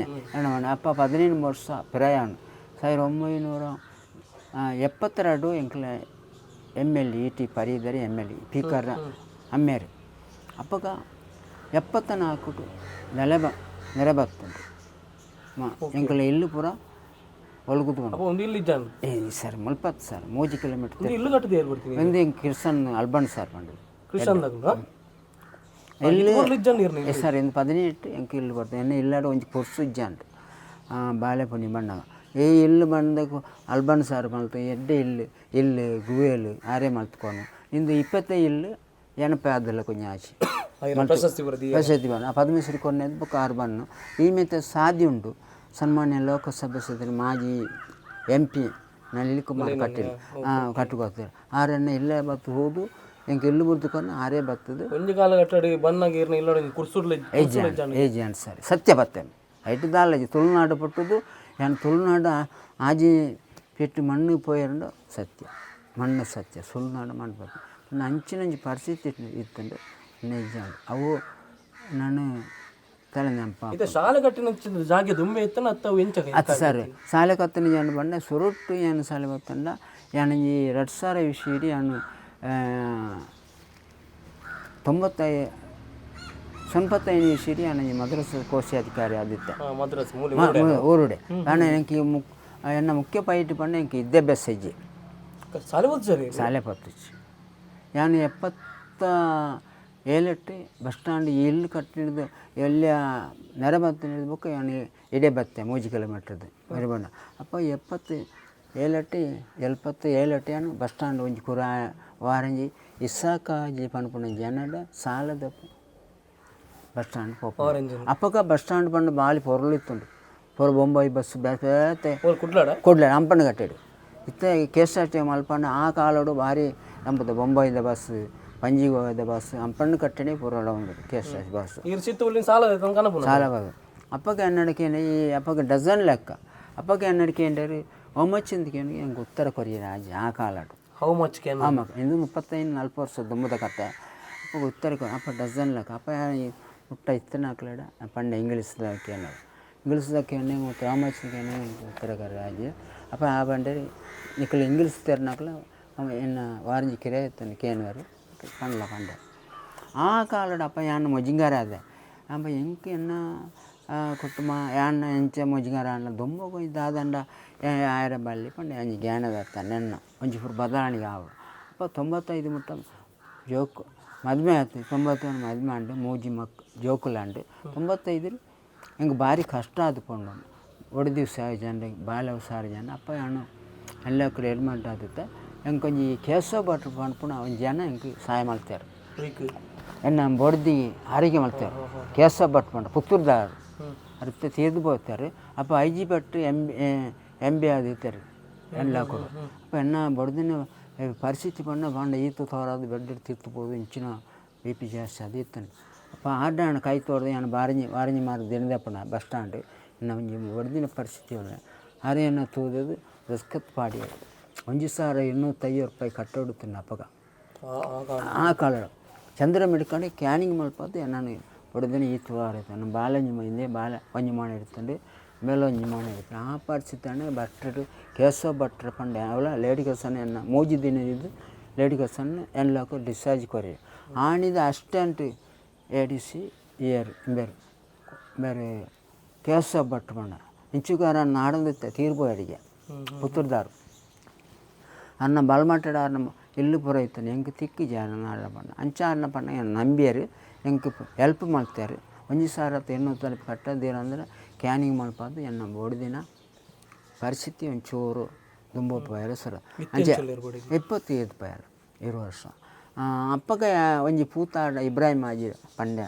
ಅಪ್ಪ 15 ವರ್ಷ ಪ್ರಯಾಣ 1972 ಎಂಕ್ಲ MLA ET ಪರಿದರೆ MLA ಸ್ಪೀಕರ್ ಅಮ್ಮೇರು ಅಪ್ಪಗ 74 ನೆರೆಬತ್ತುಂಟು ಎಂಕ್ಲ ಇಲ್ಲು ಪೂರ ಒಳಗುತ್ಕೊಂಡು ಸರ್ ಮುಲ್ಪತ್ತು ಸರ್ 3 ಕಿಲೋಮೀಟರ್ ಒಂದು ಕಿರ್ಸನ್ ಅಲ್ಬಂಡ್ ಸರ್ ಬಂದು ಎಲ್ಲಿ ಸರ್ ಇನ್ನು 18 ಎಂಕ ಇಲ್ಲು ಬರ್ತದೆ ಎಣ್ಣೆ ಇಲ್ಲಾಡು ಒಂಜಿ ಕೊರ್ಸು ಇಜ್ಜಾಂಡು ಬಾಳೆಪುಣಿ ಬಣ್ಣಗ ಇಲ್ಲು ಬಂದಕ್ಕೆ ಅಲ್ಬಂಡ್ ಸಾರ್ ಮಲ್ತು ಎಡ್ಡೆ ಇಲ್ಲು ಗುವೇಲು ಆರೇ ಮಲ್ತ್ಕೊಂಡು ಇಂದು 25 ಇಲ್ಲು ಎನಪೆ ಆದಲ್ಲ ಕೊಂಚ ಆಚೆ ಪ್ರಶಸ್ತಿ ಬಂದು ಆ ಪದ್ಮಶ್ರೀ ಕೊನೆದು ಬುಕ್ 6 ಬಣ್ಣು ಈ ಮೆತ್ತೆ ಸಾಧ್ಯ ಉಂಟು ಸನ್ಮಾನ್ಯ ಲೋಕಸಭಾ ಸದಸ್ಯರು ಮಾಜಿ MP ನಳಿನ್ ಕುಮಾರ್ ಕಟೀಲ್ ಕಟ್ಟುಕೊಡ್ತಾರೆ ಆರನ್ನ ಇಲ್ಲೇ ಬತ್ತು ಹೋದು ಎಂಕ ಇಲ್ಲು ಬುರ್ದುಕೊಂಡು ಆರೇ ಬರ್ತದೆ ಒಂದು ಕಾಲ ಕಟ್ಟಡಿ ಬನ್ನಾಗಿರ್ನ ಇಲ್ಲ ಕುರ್ಸುಡ್ಲ ಏಜೆಂಟ್ ಸರಿ ಸತ್ಯ ಬರ್ತೇನೆ ಐಟು ದಾಲಜಿ ತುಳುನಾಡು ಪಟ್ಟದು ಏನು ತುಳುನಾಡು ಆಜಿ ಪೆಟ್ಟು ಮಣ್ಣು ಪೋಯರಂಡು ಸತ್ಯ ಮಣ್ಣು ಸತ್ಯ ತುಳುನಾಡು ಮಾಡಬೇಕು ನನ್ನ ಅಂಚಿನಂಚು ಪರಿಸ್ಥಿತಿ ಇತ್ತಂಡು ನಿಜ ಅವು ನಾನು ತಲೆ ನೆನಪ ಶಾಲೆ ಕಟ್ಟಿನ ಜಾಗ ದುಂಬೆ ಇತ್ತನ ಅದು ಸರ್ ಶಾಲೆ ಕತ್ತಿನ ಏನು ಬಂಡೆ ಸುರುಟ್ಟು ಏನು ಶಾಲೆ ಬತ್ತಂಡ ಏನು ಈ 2000 ವಿಷಯಡಿ ಏನು 95 ವಿಷಯಡಿ ನಾನು ಈ ಮದ್ರಸ ಕೋಶಾಧಿಕಾರಿ ಆದಿತ್ತ ಊರುಡೆ ನಾನು ನನಗೆ ಎನ್ನ ಮುಖ್ಯ ಪೈಟ್ ಪಂಡ ಎಂಕ ವಿದ್ಯಾಭ್ಯಾಸ ಹೆಜ್ಜೆ ಶಾಲೆ ಪತ್ತಿಚ್ಚು ನಾನು 77 ಬಸ್ ಸ್ಟ್ಯಾಂಡ್ ಎಲ್ಲಿ ಕಟ್ಟಿದ್ದು ಎಲ್ಲ ನೆರೆ ಬತ್ತಿನ ಬುಕ್ ನಾನು ಇಡೇ ಬತ್ತೆ 3 ಕಿಲೋಮೀಟ್ರದ್ದು ಮರಿಬಣ್ಣ ಅಪ್ಪ 77 ಏನು ಬಸ್ ಸ್ಟ್ಯಾಂಡ್ ಒಂಜಿ ಕುರ ವಾರಂಜಿ ಇಸ್ಸಾಕಾಜಿ ಪನ್ಪುಣ ಜನಡ ಸಾಲದ bus stand ಅಪ್ಪಗ bus stand Pandu ಬಾಳಿ ಪೊರಳಿತ್ತುಂಡು ಪೊರ ಬೊಂಬೈ ಬಸ್ ಬೇತೆ ಕೊಡ್ಲಾಡ ಅಂಪಣ್ಣ ಕಟ್ಟಿಡು ಇತ್ತ KSRT ಮಲ್ಪಣ್ಣ ಆ ಕಾಲೋಡು ಭಾರಿ ನಂಬುದು ಬೊಂಬೈದ ಬಸ್ ಪಂಜಿಗೆ ಹೋದ ಬಸ್ ಅಂಪಣ್ಣ ಕಟ್ಟಣೆ ಪೊರಳ ಒಂದು KSRT ಬಸ್ ಸಾಲ ಬದು ಅಪ್ಪಗೆ ಹನ್ನೆರಡಕ್ಕೇನೆ ಈ ಅಪ್ಪಗೆ ಡಜನ್ ಲೆಕ್ಕ ಅಪ್ಪಗೆ ಹನ್ನೆರಡಕ್ಕೆ ಒಮ್ಮಚ್ಚಿಂದಕ್ಕೇನು ಹೆಂಗೆ ಉತ್ತರ ಕೊರಿಯ ರಾಜ್ಯ ಆ ಕಾಲಾಡು ಇದು 35-40 ವರ್ಷ ದುಂಬದ ಕತೆ ಅಪ್ಪ ಉತ್ತರ ಅಪ್ಪ ಡಜನ್ ಲೆಕ್ಕ ಅಪ್ಪ ಹುಟ್ಟ ಇತ್ತನಾಕ್ಲಾಡ ಪಂಡ ಇಂಗ್ಲೀಷ್ದಕ್ಕೆ ಮತ್ತು ರಾಮಚ್ಚಿಗೆ ಉತ್ತರ ರಾಜ್ಯ ಅಪ್ಪ ಆ ಬಂಡೆ ನಿಕ್ಕಲು ಇಂಗ್ಲೀಷ್ ತೆರನಾಕ್ಲ ಎನ್ನ ವಾರಂಜಿ ಕಿರೆ ಇತ್ತಾನೆ ಕೇನ್ವಾರು ಪಂಡೆ ಆ ಕಾಲಡ್ ಅಪ್ಪ ಯಾನು ಮೊಜಿಂಗಾರ ಅದೇ ಅಪ್ಪ ಎಂಕ್ ಎನ್ನ ಕುಟುಂಬ ಯಾನ ಎಂಚ ಮೊಜಿಂಗಾರ ಅನ್ನ ದೊಂಬ ಇದಾದಂಡ ಆಯರ ಬಲ್ಲಿ ಪಂಡೆ ಅಂಜಿ ಜ್ಞಾನದತ್ತ ನೆನ್ನ ಒಂಜಿ ಪೂರ ಬದಲಾವಣೆಗೆ ಆವು ಅಪ್ಪ 95 ಮುಟ್ಟ ಜೋಕು ಮದುವೆ ಆಯ್ತು 91 ಮದುವೆ ಅಂಡು ಮೂಜಿ ಜೋಕುಲಾಂಡು 95 ಹೆಂಗೆ ಭಾರಿ ಕಷ್ಟ ಆದುಕೊಂಡು ಒಡೆದು ಸಾವಿರ ಜನ ಬಾಳೆ ಸಾವಿರ ಜನ ಅಪ್ಪ ಯಾನು ಎಲ್ಲ ಕಡೆ ಎಡ್ಮೆಂಟ್ ಆಗುತ್ತೆ ಹೆಂಗೆ ಕೊಂಚ ಕೇಸೋ ಬಟ್ರು ಪಂಡ್ಪುಣ ಒಂದು ಜನ ಹೆಂಗೆ ಸಹಾಯ ಮಾಡ್ತಾರೆ ಎನ್ನ ಬಡ್ದು ಆರೋಗ್ಯ ಮಾಡ್ತಾರೆ ಕೇಸೋ ಬಟ್ ಪಂಡ ಪುತ್ತೂರ್ದಾರು ಅದಕ್ಕೆ ತೀರ್ದು ಹೋಗ್ತಾರೆ ಅಪ್ಪ ಐಜಿ ಬಟ್ಟು MB ಆದಿರ್ತಾರೆ ಎಲ್ಲ ಕೂಡ ಅಪ್ಪ ಎನ್ನ ಬಡ್ದಿನ ಪರಿಸ್ಥಿತಿ ಪಂಡ ಈತು ತೋರಾದು ಬೆಡ್ ತಿರ್ತಬೋದು ಇಂಚಿನ BP ಜಾಸ್ತಿ ಅದು ಇತ್ತಾನೆ ಅಪ್ಪ ಆಡ್ಡ ಕೈ ತೋರ್ದು ನಾನು ವಾರಂಜಿ ಮಾರು ದಿನದಪ್ಪಣ ಬಸ್ ಸ್ಟ್ಯಾಂಡ್ ಇನ್ನು ಬಡ್ದಿನ ಪರಿಸ್ಥಿತಿ ಒಳ್ಳೆ ಅರೆಯನ್ನು ತೂದದು ರಸ್ಕತ್ ಪಾಡಿ 1,250 ರೂಪಾಯಿ ಕಟ್ಟೋಡುತ್ತಾನೆ ಅಪ್ಪಗ ಆ ಕಾಲ ಚಂದ್ರ ಮಿಡ್ಕೊಂಡು ಕ್ಯಾನಿಂಗ್ ಮಲ್ಪದ್ದು ನಾನು ಹೊಡೆದಿನ ಈತು ಆರೈತೆ ನಾನು ಬಾಲಂಜಿ ಮೈಂದೆ ಒಂಜಿ ಮಾಣ ಇಡ್ತಂಡು ಮೇಲೆ ಒಂಜಿ ಮಾಣ ಇಡ್ತಾನೆ ಆ ಪರಿಸ್ಥಿತಿ ಬಟ್ರು ಕೇಸೋ ಬಟ್ರ ಪಂಡೆ ಅವಳ ಲೇಡಿ ಕಸನ ಎನ್ನ ಮೂಜಿ ದಿನ ಇದ್ದು ಲೇಡಿ ಕಸನ ಎಲ್ಲಕ್ಕೂ ಡಿಸ್ಚಾರ್ಜ್ ಕೊರಿ ಆಣಿದ ಅಸ್ಟೆಂಟ್ ADC ಇಯರ್ ಬೇರೆ ಕೇಸೋ ಬಟ್ರು ಪಂಡ ಇಂಚುಗಾರ ನಾಡಂದಿತ್ತೆ ತೀರ್ಬೋಯರಿಗೆ ಪುತ್ತೂರ್ದಾರು ಅನ್ನ ಬಲ್ಮಟ್ಟಡ ಇಲ್ಲು ಪುರ ಇತ್ತಾನೆ ಹೆಂಗೆ ತಿಕ್ಕಿ ಜಾನ ನಾಡ ಪಂಡ ಅಂಚ ಅನ್ನ ಪಂಡ ನಂಬಿಯರು ಹೆಂಗೆ ಹೆಲ್ಪ್ ಮಾಡ್ತಾರೆ 1,800 ಕಟ್ಟೋದೇನಂದ್ರೆ ಕ್ಯಾನಿಂಗ್ ಮಲ್ಪದ್ದು ಎನ್ನ ಬೋಡ್ದಿನ ಪರಿಸ್ಥಿತಿ ಒಂಚೂರು ದುಂಬೋಪಾಯರು ಸರ ಅಂಚೆ 25 ರೂಪಾಯಿ 20 ವರ್ಷ ಅಪ್ಪಗ ಒಂಜಿ ಪೂತಾಡ ಇಬ್ರಾಹಿಂ ಆಜಿ ಪಂಡೆ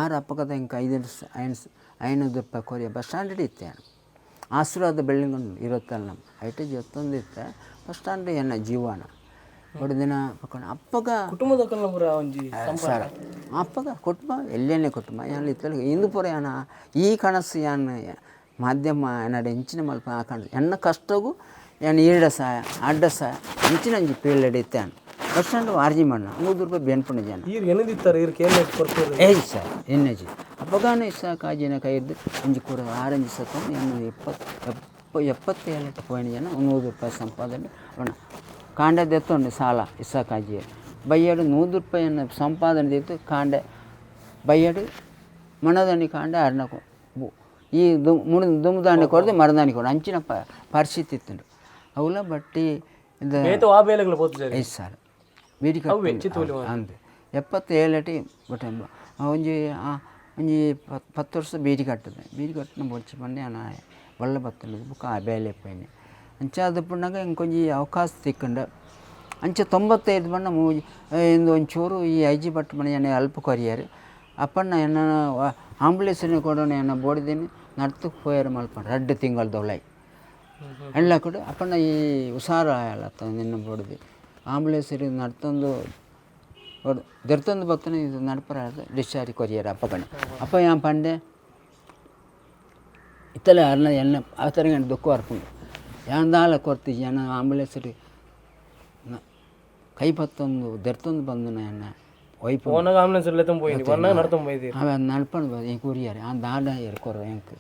ಆರು ಅಪ್ಪಗದ ಹೆಂಗೆ 500 ರೂಪಾಯಿ ಕೊರಿಯ ಬಸ್ ಸ್ಟ್ಯಾಂಡ್ ಇತ್ತೆ ಆಶೀರ್ವಾದ ಬಿಲ್ಡಿಂಗ್ ಉಂಟು 20 ನಮ್ಮ ಐಟೇಜ್ 21 ಇತ್ತೆ ಬಸ್ ಸ್ಟ್ಯಾಂಡ್ ಎನ್ನ ಜೀವನ ಒಂದು ದಿನ ಪಕ್ಕೊಂಡು ಅಪ್ಪಗ ಕುಟುಂಬದ ಸರ ಅಪ್ಪಗ ಕುಟುಂಬ ಎಲ್ಲೇನೇ ಕುಟುಂಬ ಯಾನು ಇತ್ತಲ್ಲ ಇಂದು ಪುರ ಯಾನ ಈ ಕನಸು ಯಾನು ಮಾಧ್ಯಮ ಏನಾಡು ಹೆಂಚಿನ ಮಲ್ಪ ಹಾಕೊಂಡು ಎನ್ನ ಕಷ್ಟಗೂ ಏನು ಈಡ ಸಹಾಯ ಅಡ್ಡ ಸಹಾಯ ಹೆಂಚಿನ ಅಂಜಿ ಪೀರಿಯಡ್ ಇತ್ತೆ ಬಸ್ ಸ್ಟ್ಯಾಂಡ್ ವಾರ್ಜಿ ಮಣ್ಣ 100 ರೂಪಾಯಿ ಬೆನ್ಪುಣ ಜನ ಏಜ್ ಸರ್ ಎಣ್ಣೆಜಿ ಅಪ್ಪಗಾನು ಇಷ್ಟ ಕಾಜಿನ ಕೈ ಇದ್ದು ಒಂಜಿ ಕೂಡ ಆರೆಂಜ್ ಸತ್ತು ಎನ್ನು 77 ಪೋಯಿನ ಜನ 100 ರೂಪಾಯಿ ಸಂಪಾದನೆ ಒಣ ಕಾಂಡೆ ಎತ್ತೊಂಡು ಸಾಲ ಇಷ್ಟ ಕಾಜಿ ಬೈಯಡು 100 ರೂಪಾಯಿಯನ್ನು ಸಂಪಾದನೆ ಇತ್ತು ಕಾಂಡೆ ಬೈಯಡು ಮಣದಾಣಿ ಕಾಂಡೆ ಅರ್ಣಕು ಈ ದುಮ್ದಾಣಿ ಕೊಡದೆ ಮರದಾಣಿ ಕೊಡು ಅಂಚಿನ ಪರಿಸ್ಥಿತಿ ಇತ್ತು ಅವಲ ಬಟ್ಟಿ ಇದು 5 ಸರ್ ಬೀಡಿ ಅಂದು 77 ಬಟ್ ಒಂಜಿ 10 ವರ್ಷ ಬೀಡಿ ಕಟ್ಟಿನ ಬೊಚ್ಚಿ ಪಂಡೆ ನಾನು ಒಳ್ಳೆ ಬತ್ತಲ್ಲ ಬುಕ್ಕ ಬೇಲೆ ಪೈನೆ ಅಂಚ ಅದು ಪುಣ್ಣಾಗ ಹಿಂಗೆ ಕೊಂಚ ಅವಕಾಶ ತಿಕ್ಕೊಂಡು ಅಂಚೆ 95 ಬಣ್ಣ ಇಂದು ಒಂಚೂರು ಈ ಐಜಿ ಬಟ್ ಮನೆ ಅಲ್ಪ ಕೊರಿಯರು ಅಪ್ಪಣ್ಣ ಎನ್ನ ಆಂಬುಲೆನ್ಸಿನ ಕೊಡೋಣ ಎನ್ನ ಬೋಡಿದ್ದೀನಿ ನಡ್ತಕ್ಕೆ ಹೋಯಾರ ಮಲ್ಪಂಡು 2 ತಿಂಗಳದೊಳೈ ಎಲ್ಲ ಕೂಡ ಅಪ್ಪಣ್ಣ ಈ ಹುಷಾರು ಆಯಲ್ಲ ನಿನ್ನ ಬೋಡಿದೆ ಆಂಬುಲೆನ್ಸಿಗೆ ನಡ್ತಂದು ದೆರ್ತಂದು ಬತ್ತನ ಇದು ನಡ್ಪರ ಡಿಸ್ಚಾರ್ಜ್ ಕೊರಿಯರು ಅಪ್ಪಗಣೆ ಅಪ್ಪ ಯಾನ್ ಪಂಡೆ ಇತ್ತಲೇ ಅರ್ನ ಎನ್ನ ಆ ಥರ ದುಃಖ ಅರ್ಪುಂಡು ಯಾಂದಾಲ ಕೊರ್ತಿ ಜನ ಆಂಬುಲೆನ್ಸ್ ಕೈ ಪತ್ತೊಂದು ದೆರ್ತೊಂದು ಬಂದು ಎನ್ನ ವೈಪ್ ನಡ್ಪಂಡು ಬಂದು ಹೆಂಗೆ ಕುರಿಯಾರೆ ಆ ದಾಡ ಎರ್ಕೊರ ಹೆಂಗೆ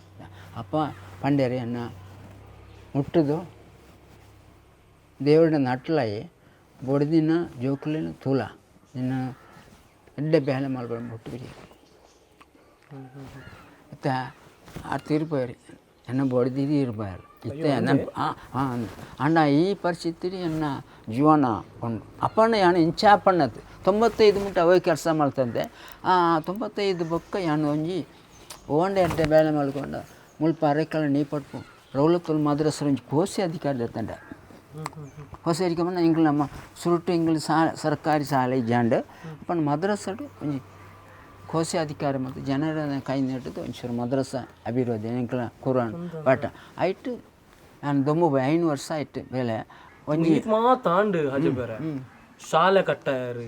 ಅಪ್ಪ ಪಂಡ್ಯಾರೆ ಎನ್ನ ಮುಟ್ಟದು ದೇವರ ನಟ್ಲಾಯಿ ಬೊಡ್ದಿನ ಜೋಕುಲಿನ ತೂಲ ನಿನ್ನ ಎಡ್ಡೆ ಬೇಳೆ ಮಾಡ್ಕೊಂಡು ಮುಟ್ಟಿರಿ ಮತ್ತು ಆ ತೀರ್ಪೋಯರಿ ಎನ್ನ ಬೊಡ್ದಿದ್ದು ಇರ್ಬಾರು ಇತ್ತೆ ಅಣ್ಣ ಈ ಪರಿಸ್ಥಿತಿ ಎನ್ನ ಜೀವನ ಉಂಡು ಅಪ್ಪಣ್ಣ ಯಾನು ಇಂಚಾಪಣ್ಣದು 95 ಮುಟ್ಟ ಅವೇ ಕೆಲಸ ಮಾಡ್ತಂದೆ 95 ಬೊಕ್ಕ ಯಾನು ಒಂಜಿ ಓಂಡೆ ಎಡ್ಡೆ ಬೇಳೆ ಮಾಡ್ಕೊಂಡು ಮುಲ್ಪ ಅರೆಕಳ ನೀ ಪಟ್ಪು ರೌಲತ್ತುಲ್ ಮದ್ರಸರ ಒಂಜಿ ಕೋಸಿ ಅಧಿಕಾರಿ ತಂಡ ಹೊಸ ಅಧಿಕಾರಿ ಇಂಗ್ಲ ನಮ್ಮ ಸುರುಟು ಇಂಗ್ಲ ಸರ್ಕಾರಿ ಶಾಲೆ ಜಾಂಡ್ ಅಪ್ಪನ ಮದ್ರಸಡು ಒಂಜಿ ಕೋಸಿ ಅಧಿಕಾರಿ ಮತ್ತು ಜನರ ಕೈ ನೀಡಿದ್ದು ಒಂಚೂರು ಮದ್ರಸ ಅಭಿವೃದ್ಧಿ ಎಂಕ್ಲ ಕುರಾನ್ ಪಾಠ ಆಯ್ತು ನಾನು 5 ವರ್ಷ ಆಯ್ತು ಬೇಲೆ ಒಂಜಿ ಮಾತಾಂಡು ಬೇರೆ ಶಾಲೆ ಕಟ್ಟಾರು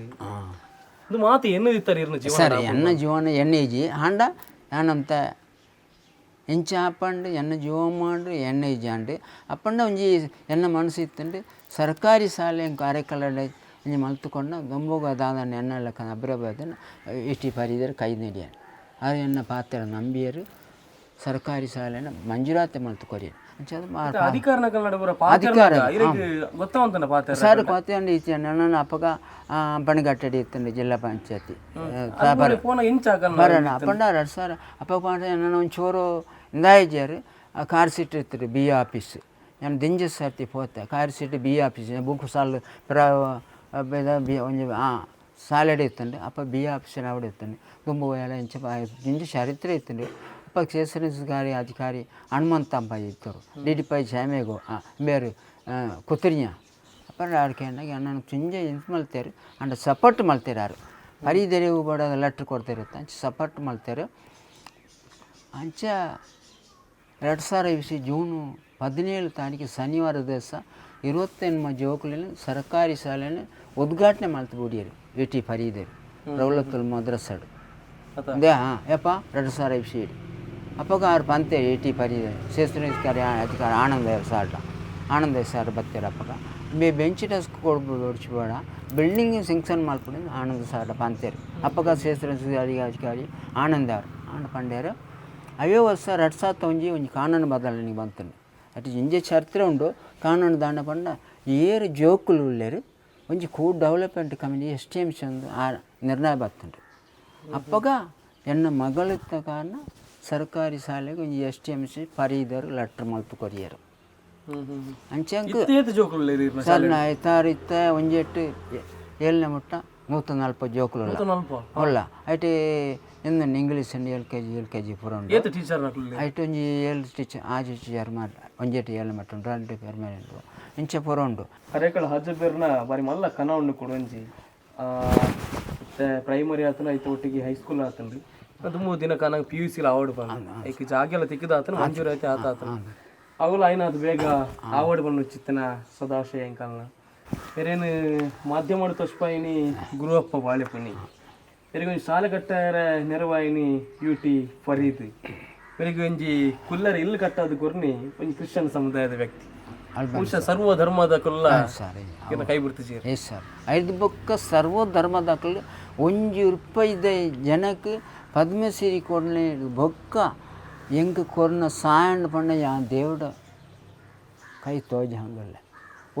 ಇದು ಮಾತು ಎನ್ನದಿತ್ತಾರೆ ಸರಿ ಎನ್ನ ಜೀವನ ಎಣ್ಣೆಜಿ ಹಾಂಡ ಯಾನಂತ ಎಂಚ ಹಾಪಂಡು ಎನ್ನ ಜೀವ ಮಾಡು ಎಣ್ಣೆ ಜಾಂಡು ಅಪ್ಪಂಡ ಒಂಜಿ ಎನ್ನ ಮನಸ್ಸು ಇತ್ತಂಡು ಸರ್ಕಾರಿ ಶಾಲೆ ಕಾರ್ಯಕ್ರಮ ಇಂಜಿ ಮಲ್ತುಕೊಂಡು ದೊಂಬೋಗ ದಾದಣ್ಣ ಎಣ್ಣೆಲ್ಲ ಅಭಿರಬಾದನ್ನು ಇಷ್ಟಿ ಪರಿದರು ಕೈ ನೀಡಿಯಾರು ಅದು ಎನ್ನ ಪಾತ್ರ ನಂಬಿಯರು ಸರ್ಕಾರಿ ಶಾಲೆನ ಮಂಜೂರಾತಿ ಮಲ್ತು ಕೊರಿ ಅಂಚೆ ಅಧಿಕಾರನಕಲ್ ನಡುವರ ಅಧಿಕಾರ ಗೊತ್ತವಂತನ ಪಾತ್ರ ಸರ್ ಕೊತ್ತಂಡು ಈಚೆ ನನ್ನ ಅಪ್ಪಗ ಪಣಗಟ್ಟಡಿ ಇತ್ತಂಡು ಜಿಲ್ಲಾ ಪಂಚಾಯತಿ ಫೋನ್ ಇಂಚಾಕಲ್ ಬರೋಣ ಅಪ್ಪಂಡ 2000 ಅಪ್ಪ ಪಾಠ ನನ್ನ ಒಂಚೂರು ಇಂದಾಯಿಜಾರು ಕಾರ್ ಸೀಟ್ ಇರ್ತಾರೆ ಬಿ ಆಫೀಸ್ ನಾನು ದಿಂಜ ಸರ್ತಿ ಪೋತೆ ಕಾರ್ ಸೀಟ್ ಬಿ ಆಫೀಸ್ ಬುಕ್ ಸಾಲು ಒಂಜಿ ಸಾಲಡೆ ಇತ್ತಂಡು ಅಪ್ಪ ಬಿ ಆಫೀಸಿನ അവിടെ ಇತ್ತಂಡು ತುಂಬ ಎಲ್ಲ ಇಂಚ ದಿಂಜ ಚರಿತ್ರೆ ಇತ್ತಂಡು ಅಪ್ಪ ಕ್ಷೇತ್ರಾಧಿಕಾರಿ ಅಧಿಕಾರಿ ಹನುಮಂತಪ್ಪ ಇದ್ದರು ಡಿಡಿಪೈ ಶಾಮೆಗೋ ಬೇರೆ ಕುತ್ರಿಯ ಅಪ್ಪ ಆಡ್ಕೆ ಅಣ್ಣಗೆ ಅಣ್ಣನ ಚಿಂಜ ಇಂತ ಮಲ್ತೇರು ಅಂಡ ಸಪೋರ್ಟ್ ಮಲ್ತೇರು ಯಾರು ಪರಿದೆರೆವು ಬಡ ಲೆಟ್ರ್ ಕೊಡ್ತಿರುತ್ತೆ ಅಂಚೆ ಸಪೋರ್ಟ್ ಮಲ್ತೇರು ಅಂಚ 2020 ಜೂನ್ 17 ತಾರೀಕು ಶನಿವಾರ ದಿವಸ 28 ಜೋಕುಲಲ್ಲಿ ಸರ್ಕಾರಿ ಶಾಲೆಯನ್ನು ಉದ್ಘಾಟನೆ ಮಾಡ್ತು ಬಿಡಿಯರು ಟಿ ಫರೀದರು ರೌಲತ್ತುಲ್ ಮದ್ರಸಡು ಅದೇ ಯಪ್ಪ 2020 ಅಪ್ಪಗ ಅವ್ರು ಬಂತೆ ಟಿ ಫರೀದರು ಕ್ಷೇತ್ರಾಧಿಕಾರಿ ಅಧಿಕಾರಿ ಆನಂದ ಸಾರ್ ಬರ್ತಾರೆ ಅಪ್ಪಗ ಬೆಂಚ್ ಡೆಸ್ಕ್ ಕೊಡ್ಬೋದು ಹೊಡ್ಸ್ಬೇಡ ಬಿಲ್ಡಿಂಗ್ ಸೆಂಕ್ಷನ್ ಮಾಡ್ಬಿಟ್ಟು ಆನಂದ ಸಾರ್ ಬಂತೇರು ಅಪ್ಪಗ ಕ್ಷೇತ್ರಾಧಿಕಾರಿ ಅಧಿಕಾರಿ ಆನಂದ ಅವರು ಪಂಡ್ಯಾರು ಅವೇ ವರ್ಷ 2001 ಒಂಜಿ ಕಾನೂನು ಬದಲಾವಣೆ ಬಂತಂಡು ಅಟ್ ಇಂಜೆ ಚರಿತ್ರೆ ಉಂಡು ಕಾನೂನು ದಾಂಡ ಪಂಡ ಏರು ಜೋಕುಲು ಉಳ್ಳೇರು ಒಂಜಿ ಕೂಡ್ ಡೆವಲಪ್ಮೆಂಟ್ ಕಮಿಟಿ STMC ಒಂದು ನಿರ್ಣಯ ಬರ್ತುಂಡು ಅಪ್ಪಗ ಎನ್ನ ಮಗಳಿದ್ದ ಕಾರಣ ಸರ್ಕಾರಿ ಶಾಲೆಗೆ ಒಂಜಿ STMC ಪರಿದರು ಲೆಟ್ರ್ ಮಲ್ತು ಕೊರಿಯರು ಅಂಚಂಕ್ ಸರ್ ನಾ ಐತಾರು ಇತ್ತ ಒಂಜೆಟ್ಟು 7ನೇ ಮುಟ್ಟ 140 ಜೋಕುಲು ಒಳ್ಳ ಐಟಿ ಎಂದ ಇಂಗ್ಲೀಷ್ LKG ಪೂರ ಉಂಡು ಐಟು ಒಂಜಿ 7 ಟೀಚರ್ ಆಜು ಟೀಚರ್ ಮಾಡಿ ಒಂಜೆಟ್ಟು 7 ಮಟ್ಟ ಉಂಟು 2 ಪರ್ಮನೆಂಟ್ ಇಂಚ ಪೂರ ಉಂಡು ಅರೇಕಳ ಹಜಬೇರ್ನ ಬಾರಿ ಮಲ್ಲ ಕನ ಉಂಡು ಕೊಡೊಂಜಿ ಪ್ರೈಮರಿ ಆತನ ಐತ ಒಟ್ಟಿಗೆ ಹೈಸ್ಕೂಲ್ ಆತನ್ರಿ ಅದು 3 ದಿನ ಕನ PUC ಅವಾರ್ಡ್ ಬಂದು ಐಕ್ ಜಾಗೆಲ್ಲ ತಿಕ್ಕದ ಆತನ ಮಂಜೂರಾತಿ ಆತನ ಅವಳು ಐನಾದು ಬೇಗ ಅವಾರ್ಡ್ ಬಂದು ಚಿತ್ತನ ಸದಾಶಯ ಎಂಕಲ್ನ ಬೇರೇನು ಮಾಧ್ಯಮ ತೋಷ್ಪಾಯಿನಿ ಗುರುವಪ್ಪ ಬಾಳೆಪುನಿ ಬೇರೆ ಒಂಜಿ ಶಾಲೆ ಕಟ್ಟಾರ ನೆರವಾಯಿನಿ UT ಫರೀದ್ ಬೇರೆ ಒಂಜಿ ಕುಲ್ಲರ ಇಲ್ಲು ಕಟ್ಟಾದ ಕೊರ್ನಿ ಒಂಜಿ ಕ್ರಿಶ್ಚಿಯನ್ ಸಮುದಾಯದ ವ್ಯಕ್ತಿ ಬಹುಶಃ ಸರ್ವ ಧರ್ಮದ ಕುಲ್ಲ ಕೈ ಬಿಡ್ತೀರಿ ಎಸ್ ಸರ್ ಐದು ಬೊಕ್ಕ ಸರ್ವ ಧರ್ಮದಕ್ಕಲು ₹1 ಜನಕ್ಕೆ ಪದ್ಮಶ್ರೀ ಕೊಡ್ಲೆ ಬೊಕ್ಕ ಎಂಕ್ ಕೊರ್ನ ಸಾಯಂಡ್ ಪಂಡ ಯಾ ದೇವಡ ಕೈ ತೋಜ ಹಂಗಲ್ಲ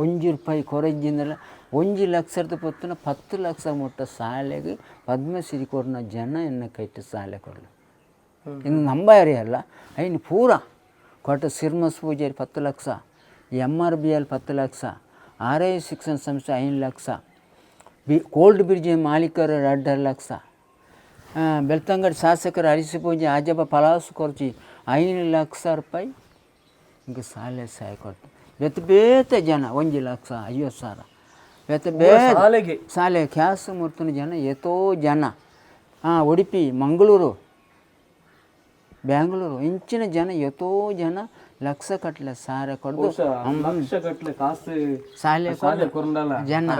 ₹1 ಕೊರಜಿಂದಲ್ಲ 1 ಲಕ್ಷದ ಪೊತ್ತನ 10 ಲಕ್ಷ ಮುಟ್ಟ ಶಾಲೆಗೆ ಪದ್ಮಶ್ರೀ ಕೊರ್ನ ಜನ ಎನ್ನ ಕೈಟ್ ಶಾಲೆ ಕೊಡಲು ಇನ್ನು ನಂಬಾರಿ ಅಲ್ಲ ಐನು ಪೂರ ಕೊಟ್ಟ ಸಿರ್ಮಸ್ ಪೂಜಾರಿ 10 ಲಕ್ಷ MRBL 10 ಲಕ್ಷ RI ಶಿಕ್ಷಣ ಸಂಸ್ಥೆ 5 ಲಕ್ಷ ಕೋಲ್ಡ್ ಬ್ರಿಡ್ಜ್ ಮಾಲೀಕರ 2 ಲಕ್ಷ ಬೆಳ್ತಂಗಡಿ ಶಾಸಕರು ಅರಿಸಿ ಪೂಜೆ ಆಜಬ ಪಲಾಸು ಕೊರ್ಚಿ 5 ಲಕ್ಷ ರೂಪಾಯಿ ಹಿಂಗೆ ಶಾಲೆ ಸಹಾಯ ಕೊಟ್ಟು ಬೆತ್ತ ಬೇತ ಜನ 1 ಲಕ್ಷ 50,000 ಬೆತ್ತ ಬೇ ಶಾಲೆ ಕ್ಯಾಸ್ ಮುರ್ತನ ಜನ ಎಷ್ಟೋ ಜನ ಉಡುಪಿ ಮಂಗಳೂರು ಬ್ಯಾಂಗ್ಳೂರು ಇಂಚಿನ ಜನ ಎಷ್ಟೋ ಜನ ಲಕ್ಷ ಕಟ್ಲೆ ಸಾರೆ ಕೊಡ್ದು ಶಾಲೆ ಜನ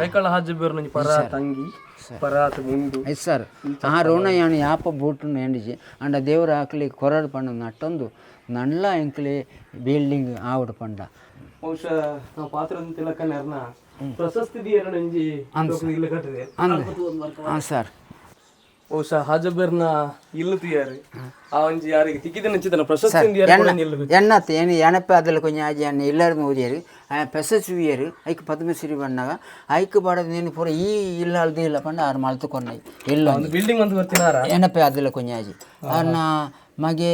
ಸರ್ ಆ ಋಣ ಯಾನು ಯಾಪ ಬೂಟನ್ನು ಎಂಡಿಜಿ ಅಂಡ ದೇವ್ರ ಹಾಕ್ಲಿ ಕೊರಡು ಪಂಡ ನಟ್ಟೊಂದು ನಲ್ಲ ಎಂಕ್ಲಿ ಬಿಲ್ಡಿಂಗ್ ಆವಡು ಪಂಡ ಹಾಂ ಸರ್ ಬಹುಶಃ ಹಾಜಬೇರ್ನ ಇಲ್ಲು ತಿಯಾರಿ ಆ ಒಂಜಿ ಯಾರಿಗೆ ತಿಕ್ಕಿದ ನೆಚ್ಚಿದನ ಪ್ರಶಸ್ತಿ ಎನ್ನತ್ತೆ ಏನು ಎಣಪೆ ಅದಲ್ಲ ಕೊಂಚ ಆಜಿ ಅನ್ನ ಎಲ್ಲರೂ ಓದಿಯರು ಪ್ರಶಸ್ತಿಯರು ಐಕ್ ಪದ್ಮಶ್ರೀ ಬಂದಾಗ ಐಕ್ ಬಾಡದ ನೀನು ಪೂರ ಈ ಇಲ್ಲ ಅಲ್ದು ಇಲ್ಲ ಪಂಡ ಆರು ಮಲ್ತು ಕೊನ್ನೈ ಇಲ್ಲ ಬಿಲ್ಡಿಂಗ್ ಅಂತ ಬರ್ತೀನಾರ ಎಣಪೆ ಅದಲ್ಲ ಕೊಂಚ ಆಜಿ ಅವ್ರನ್ನ ಮಗೆ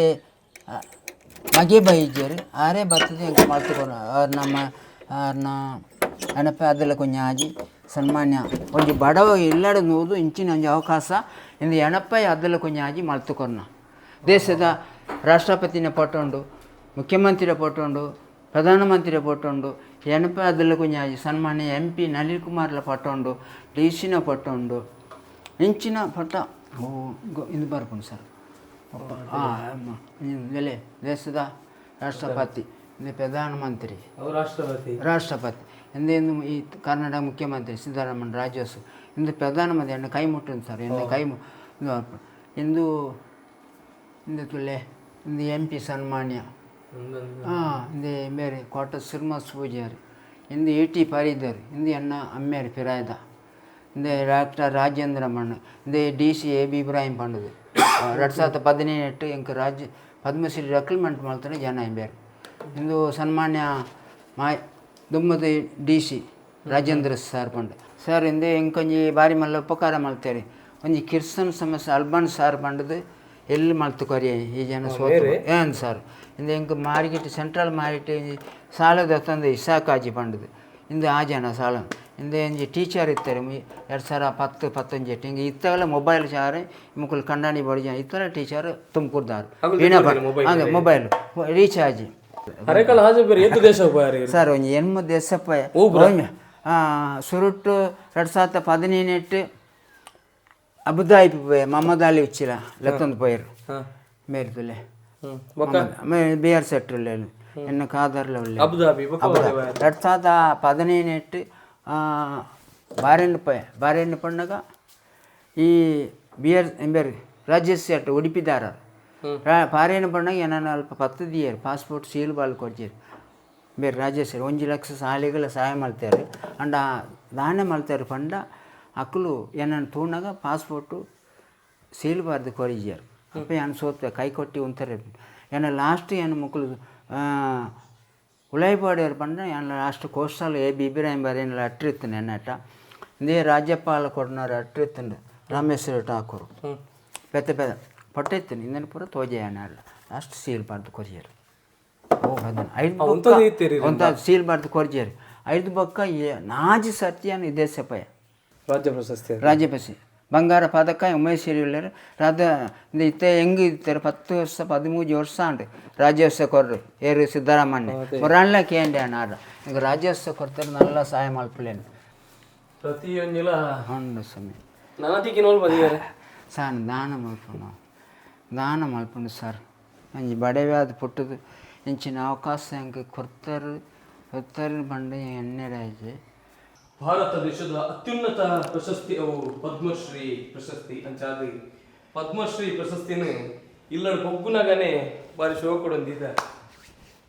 ಬೈಜರು ಆರೇ ಬರ್ತದೆ ಎಂಕ ಮಲ್ತು ಕೊನ ಅವ್ರ ನಮ್ಮ ಅವ್ರನ್ನ ಎಣಪೆ ಅದಲ್ಲ ಕೊಂಚ ಆಜಿ ಸನ್ಮಾನ್ಯ ಒಂಜಿ ಬಡವ ಎಲ್ಲಾಡು ನೋದು ಇಂಚಿನ ಒಂಜಿ ಅವಕಾಶ ಇಂದು ಎಣಪೈ ಅದಲ್ಲ ಕೊಂಚ ಆಜಿ ಮಲ್ತು ಕೊನ್ನ ದೇಶದ ರಾಷ್ಟ್ರಪತಿನ ಫೋಟೋ ಉಂಡು ಮುಖ್ಯಮಂತ್ರಿಯ ಫೋಟೋ ಉಂಡು ಪ್ರಧಾನಮಂತ್ರಿಯ ಫೋಟೋ ಉಂಡು ಎಣಪೈ ಅದಲ್ಲ ಕೊಂಚ ಆಜಿ ಸನ್ಮಾನ್ಯ MP ನಳಿನ್ ಕುಮಾರ್ಲ ಫೋಟೋ ಉಂಡು DC ಫೋಟೋ ಉಂಡು ಇಂಚಿನ ಫೋಟೋ ಇದು ಬರ್ಕೊಂಡು ಸರ್ ಬೆಲೆ ದೇಶದ ರಾಷ್ಟ್ರಪತಿ ಪ್ರಧಾನಮಂತ್ರಿ ರಾಷ್ಟ್ರಪತಿ ಎಂದೇನು ಈ ಕರ್ನಾಟಕ ಮುಖ್ಯಮಂತ್ರಿ ಸಿದ್ದರಾಮಯ್ಯ ರಾಜೋತ್ಸವ ಇಂದು ಪ್ರಧಾನಮಂತ್ರಿ ಎನ್ನ ಕೈ ಮುಟ್ಟುಂದು ಸರ್ ಎನ್ನ ಕೈ ಇಂದು ಇಂದು ತುಳ್ಳೆ ಇಂದು MP ಸನ್ಮಾನ್ಯ ಇಂದು ಬೇರೆ ಕೋಟ ಶ್ರೀನಿವಾಸ ಪೂಜಾರಿ ಇಂದು ET ಫರೀದರ್ ಇಂದು ಎನ್ನ ಅಮ್ಮೇರಿ ಫಿರಾಯ್ದ ಇಂದು ಡಾಕ್ಟರ್ ರಾಜೇಂದ್ರ ಮಣ್ಣ ಇಂದು DC AB ಇಬ್ರಾಹಿಂ ಪಂಡದು 2018 ಎಂಕ ಪದ್ಮಶ್ರೀ ರೆಕ್ರೂಟ್ಮೆಂಟ್ ಮಾಡ್ತಾರೆ ಜನ ಬೇರೆ ಇಂದು ಸನ್ಮಾನ್ಯ ದುಮ್ಮದ DC ರಾಜೇಂದ್ರ ಸರ್ ಪಂಡು ಸರ್ ಇಂದೆ ಇಂಕೊಂಜಿ ಬಾರಿ ಮಲ್ಲ ಉಪಕಾರ ಮಾಡ್ತಾರೆ ಒಂಜಿ ಕಿರ್ಸನ್ ಸಮಸ್ಯೆ ಅಲ್ಬನ್ ಸಾರ್ ಪಂಡದು ಎಲ್ಲಿ ಮಲ್ತು ಕೊರಿಯ ಈ ಜನ ಸೋತು ಏನು ಸರ್ ಇಂದೆ ಇಂಕ ಮಾರಿಕೆಟ್ ಸೆಂಟ್ರಲ್ ಮಾರಿಕೆಟ್ ಸಾಲದ ತಂದು ಇಸಾಕಾಜಿ ಪಂಡದು ಇಂದು ಆ ಜನ ಸಾಲ ಇಂದೆ ಒಂಜಿ ಟೀಚರ್ ಇರ್ತಾರೆ 2010-15 ಹಿಂಗೆ ಇತ್ತಾಗಲ ಮೊಬೈಲ್ ಚಾರೆ ಮುಕ್ಕಲು ಕಂಡಾಣಿ ಬಡಿ ಜನ ಇತ್ತರ ಟೀಚರ್ ತುಮಕೂರ್ದಾರು ಹಂಗೆ ಮೊಬೈಲ್ ರೀಚಾರ್ಜ್ ಹರೇಕಳ ಹಾಜಬೇರೆ ಎದ್ದು ದೇಶ ಹೋಗ್ಯಾರ ಸರ್ ಒಂಜಿ ಎನ್ಮ ದೇಶಪ್ಪ ಸುರುಟ್ಟು 2017 ಅಬುದಾಬಿ ಪೋಯ ಮಹಮ್ಮದ್ ಅಲಿ ಉಚ್ಚಿಲ ಲೆತ್ತೊಂದು ಪೋಯರು ಮೇರ್ತುಲೆ BR ಸೆಟ್ರಲ್ಲಿ ಎನ್ನ ಕಾದರ್ಲ ಅಬುದಾಬಿ 2017 ಬಾರೆಣ್ಣು ಪಣ್ಣಗ ಈ BR ಎಂಬೇರು ರಾಜ್ಯಸ್ಯ ಉಡುಪಿದಾರ ಪಾರೇನು ಪಣ್ಣಗ ನಾನು ಅಲ್ಪ 10 ದಿಯರು ಪಾಸ್ಪೋರ್ಟ್ ಸೀಲ್ ಬಾಲ್ ಕೊಡ್ಜೇರಿ ಬೇರೆ ರಾಜ್ಯಸ್ಯ 1 ಲಕ್ಷ ಸಾಲಿಗಳ ಸಹಾಯ ಮಾಡ್ತಾರೆ ಅಂಡ ದಾನ ಮಾಡ್ತಾರೆ ಪಂಡ ಅಕ್ಕಲು ಏನನ್ನು ತೂಣಾಗ ಪಾಸ್ಪೋರ್ಟು ಸೀಲ್ ಬಾರ್ದು ಕೊರಿಜ್ಯಾರು ಅಪ್ಪ ಏನು ಸೋತ ಕೈ ಕೊಟ್ಟು ಉಂತಾರೆ ಏನ ಲಾಸ್ಟ್ ಏನು ಮುಕ್ಕಲು ಉಳೈಪಾಡಿಯರು ಪಂಡ ಏನು ಲಾಸ್ಟ್ ಕೋಸ್ಟಲ್ ಇಬ್ರಾಹಿಂ ಬಾರೇನು ಅಟ್ರಿತ್ತು ನೆನ್ನಟ ಇಂದೇ ರಾಜ್ಯಪಾಲ ಕೊಡ್ನಾರು ಅಟ್ರಿತ್ತಂಡು ರಾಮೇಶ್ವರ ಠಾಕೂರು ಪೆತ್ತ ಪೊಟ್ಟೆತ್ತು ಇಂದನು ಪೂರ ತೋಜೆ ಅಲ್ಲ ಲಾಸ್ಟ್ ಸೀಲ್ ಬಾರ್ದು ಕೊರಿಯರು ಒಂದು ಸೀಲ್ ಬಾರ್ದು ಕೊರಿಜಾರು 5 ಬೊಕ್ಕ ನಾಜಿ ಸತ್ಯನು ಇದೇ ಸಪಯ ರಾಜ್ಯ ಪ್ರಶಸ್ತಿ ಬಂಗಾರ ಪದಕ ಉಮೇಶ್ವರಿ ಉಳ್ಳರು ಇತ್ತೆ ಹೆಂಗೆ ಇರ್ತಾರೆ 10 ವರ್ಷ 13 ವರ್ಷ ಅಂಡು ರಾಜ್ಯೋತ್ಸವ ಕೊರ್ರು ಏರು ಸಿದ್ದರಾಮಣ್ಯ ಮೊರಾಣ್ಲ ಕೇಂದ್ರ ಅಣ್ಣಾರ ಈಗ ರಾಜ್ಯೋತ್ಸವ ಕೊಡ್ತಾರೆ ನಲ್ಲ ಸಹಾಯ ಮಲ್ಪಲೇನು ಪ್ರತಿಯೊಂದಿಲ್ಲ ಹಣ್ಣು ಸಮಯ ನನತಿಗಿನೋಲ್ ಬಂದಿದ್ದಾರೆ ಸಾರ್ ದಾನ ಮಲ್ಪುಂಡು ಸರ್ ಅಂಜಿ ಬಡವ್ಯಾದ ಪುಟ್ಟದು ಇಂಚಿನ ಅವಕಾಶ ಹೆಂಗೆ ಕೊಡ್ತಾರೆ ಬಂದು ಎಣ್ಣೆರಾಜೆ ಭಾರತ ದೇಶದ ಅತ್ಯುನ್ನತ ಪ್ರಶಸ್ತಿ ಅವು ಪದ್ಮಶ್ರೀ ಪ್ರಶಸ್ತಿ ಅಂಚಾದ ಪದ್ಮಶ್ರೀ ಪ್ರಶಸ್ತಿನ ಇಲ್ಲಡ ಬೊಗ್ಗುನಾಗನೆ ಬಾರಿ ಶೋ ಕೊಡೊಂದಿದ್ದ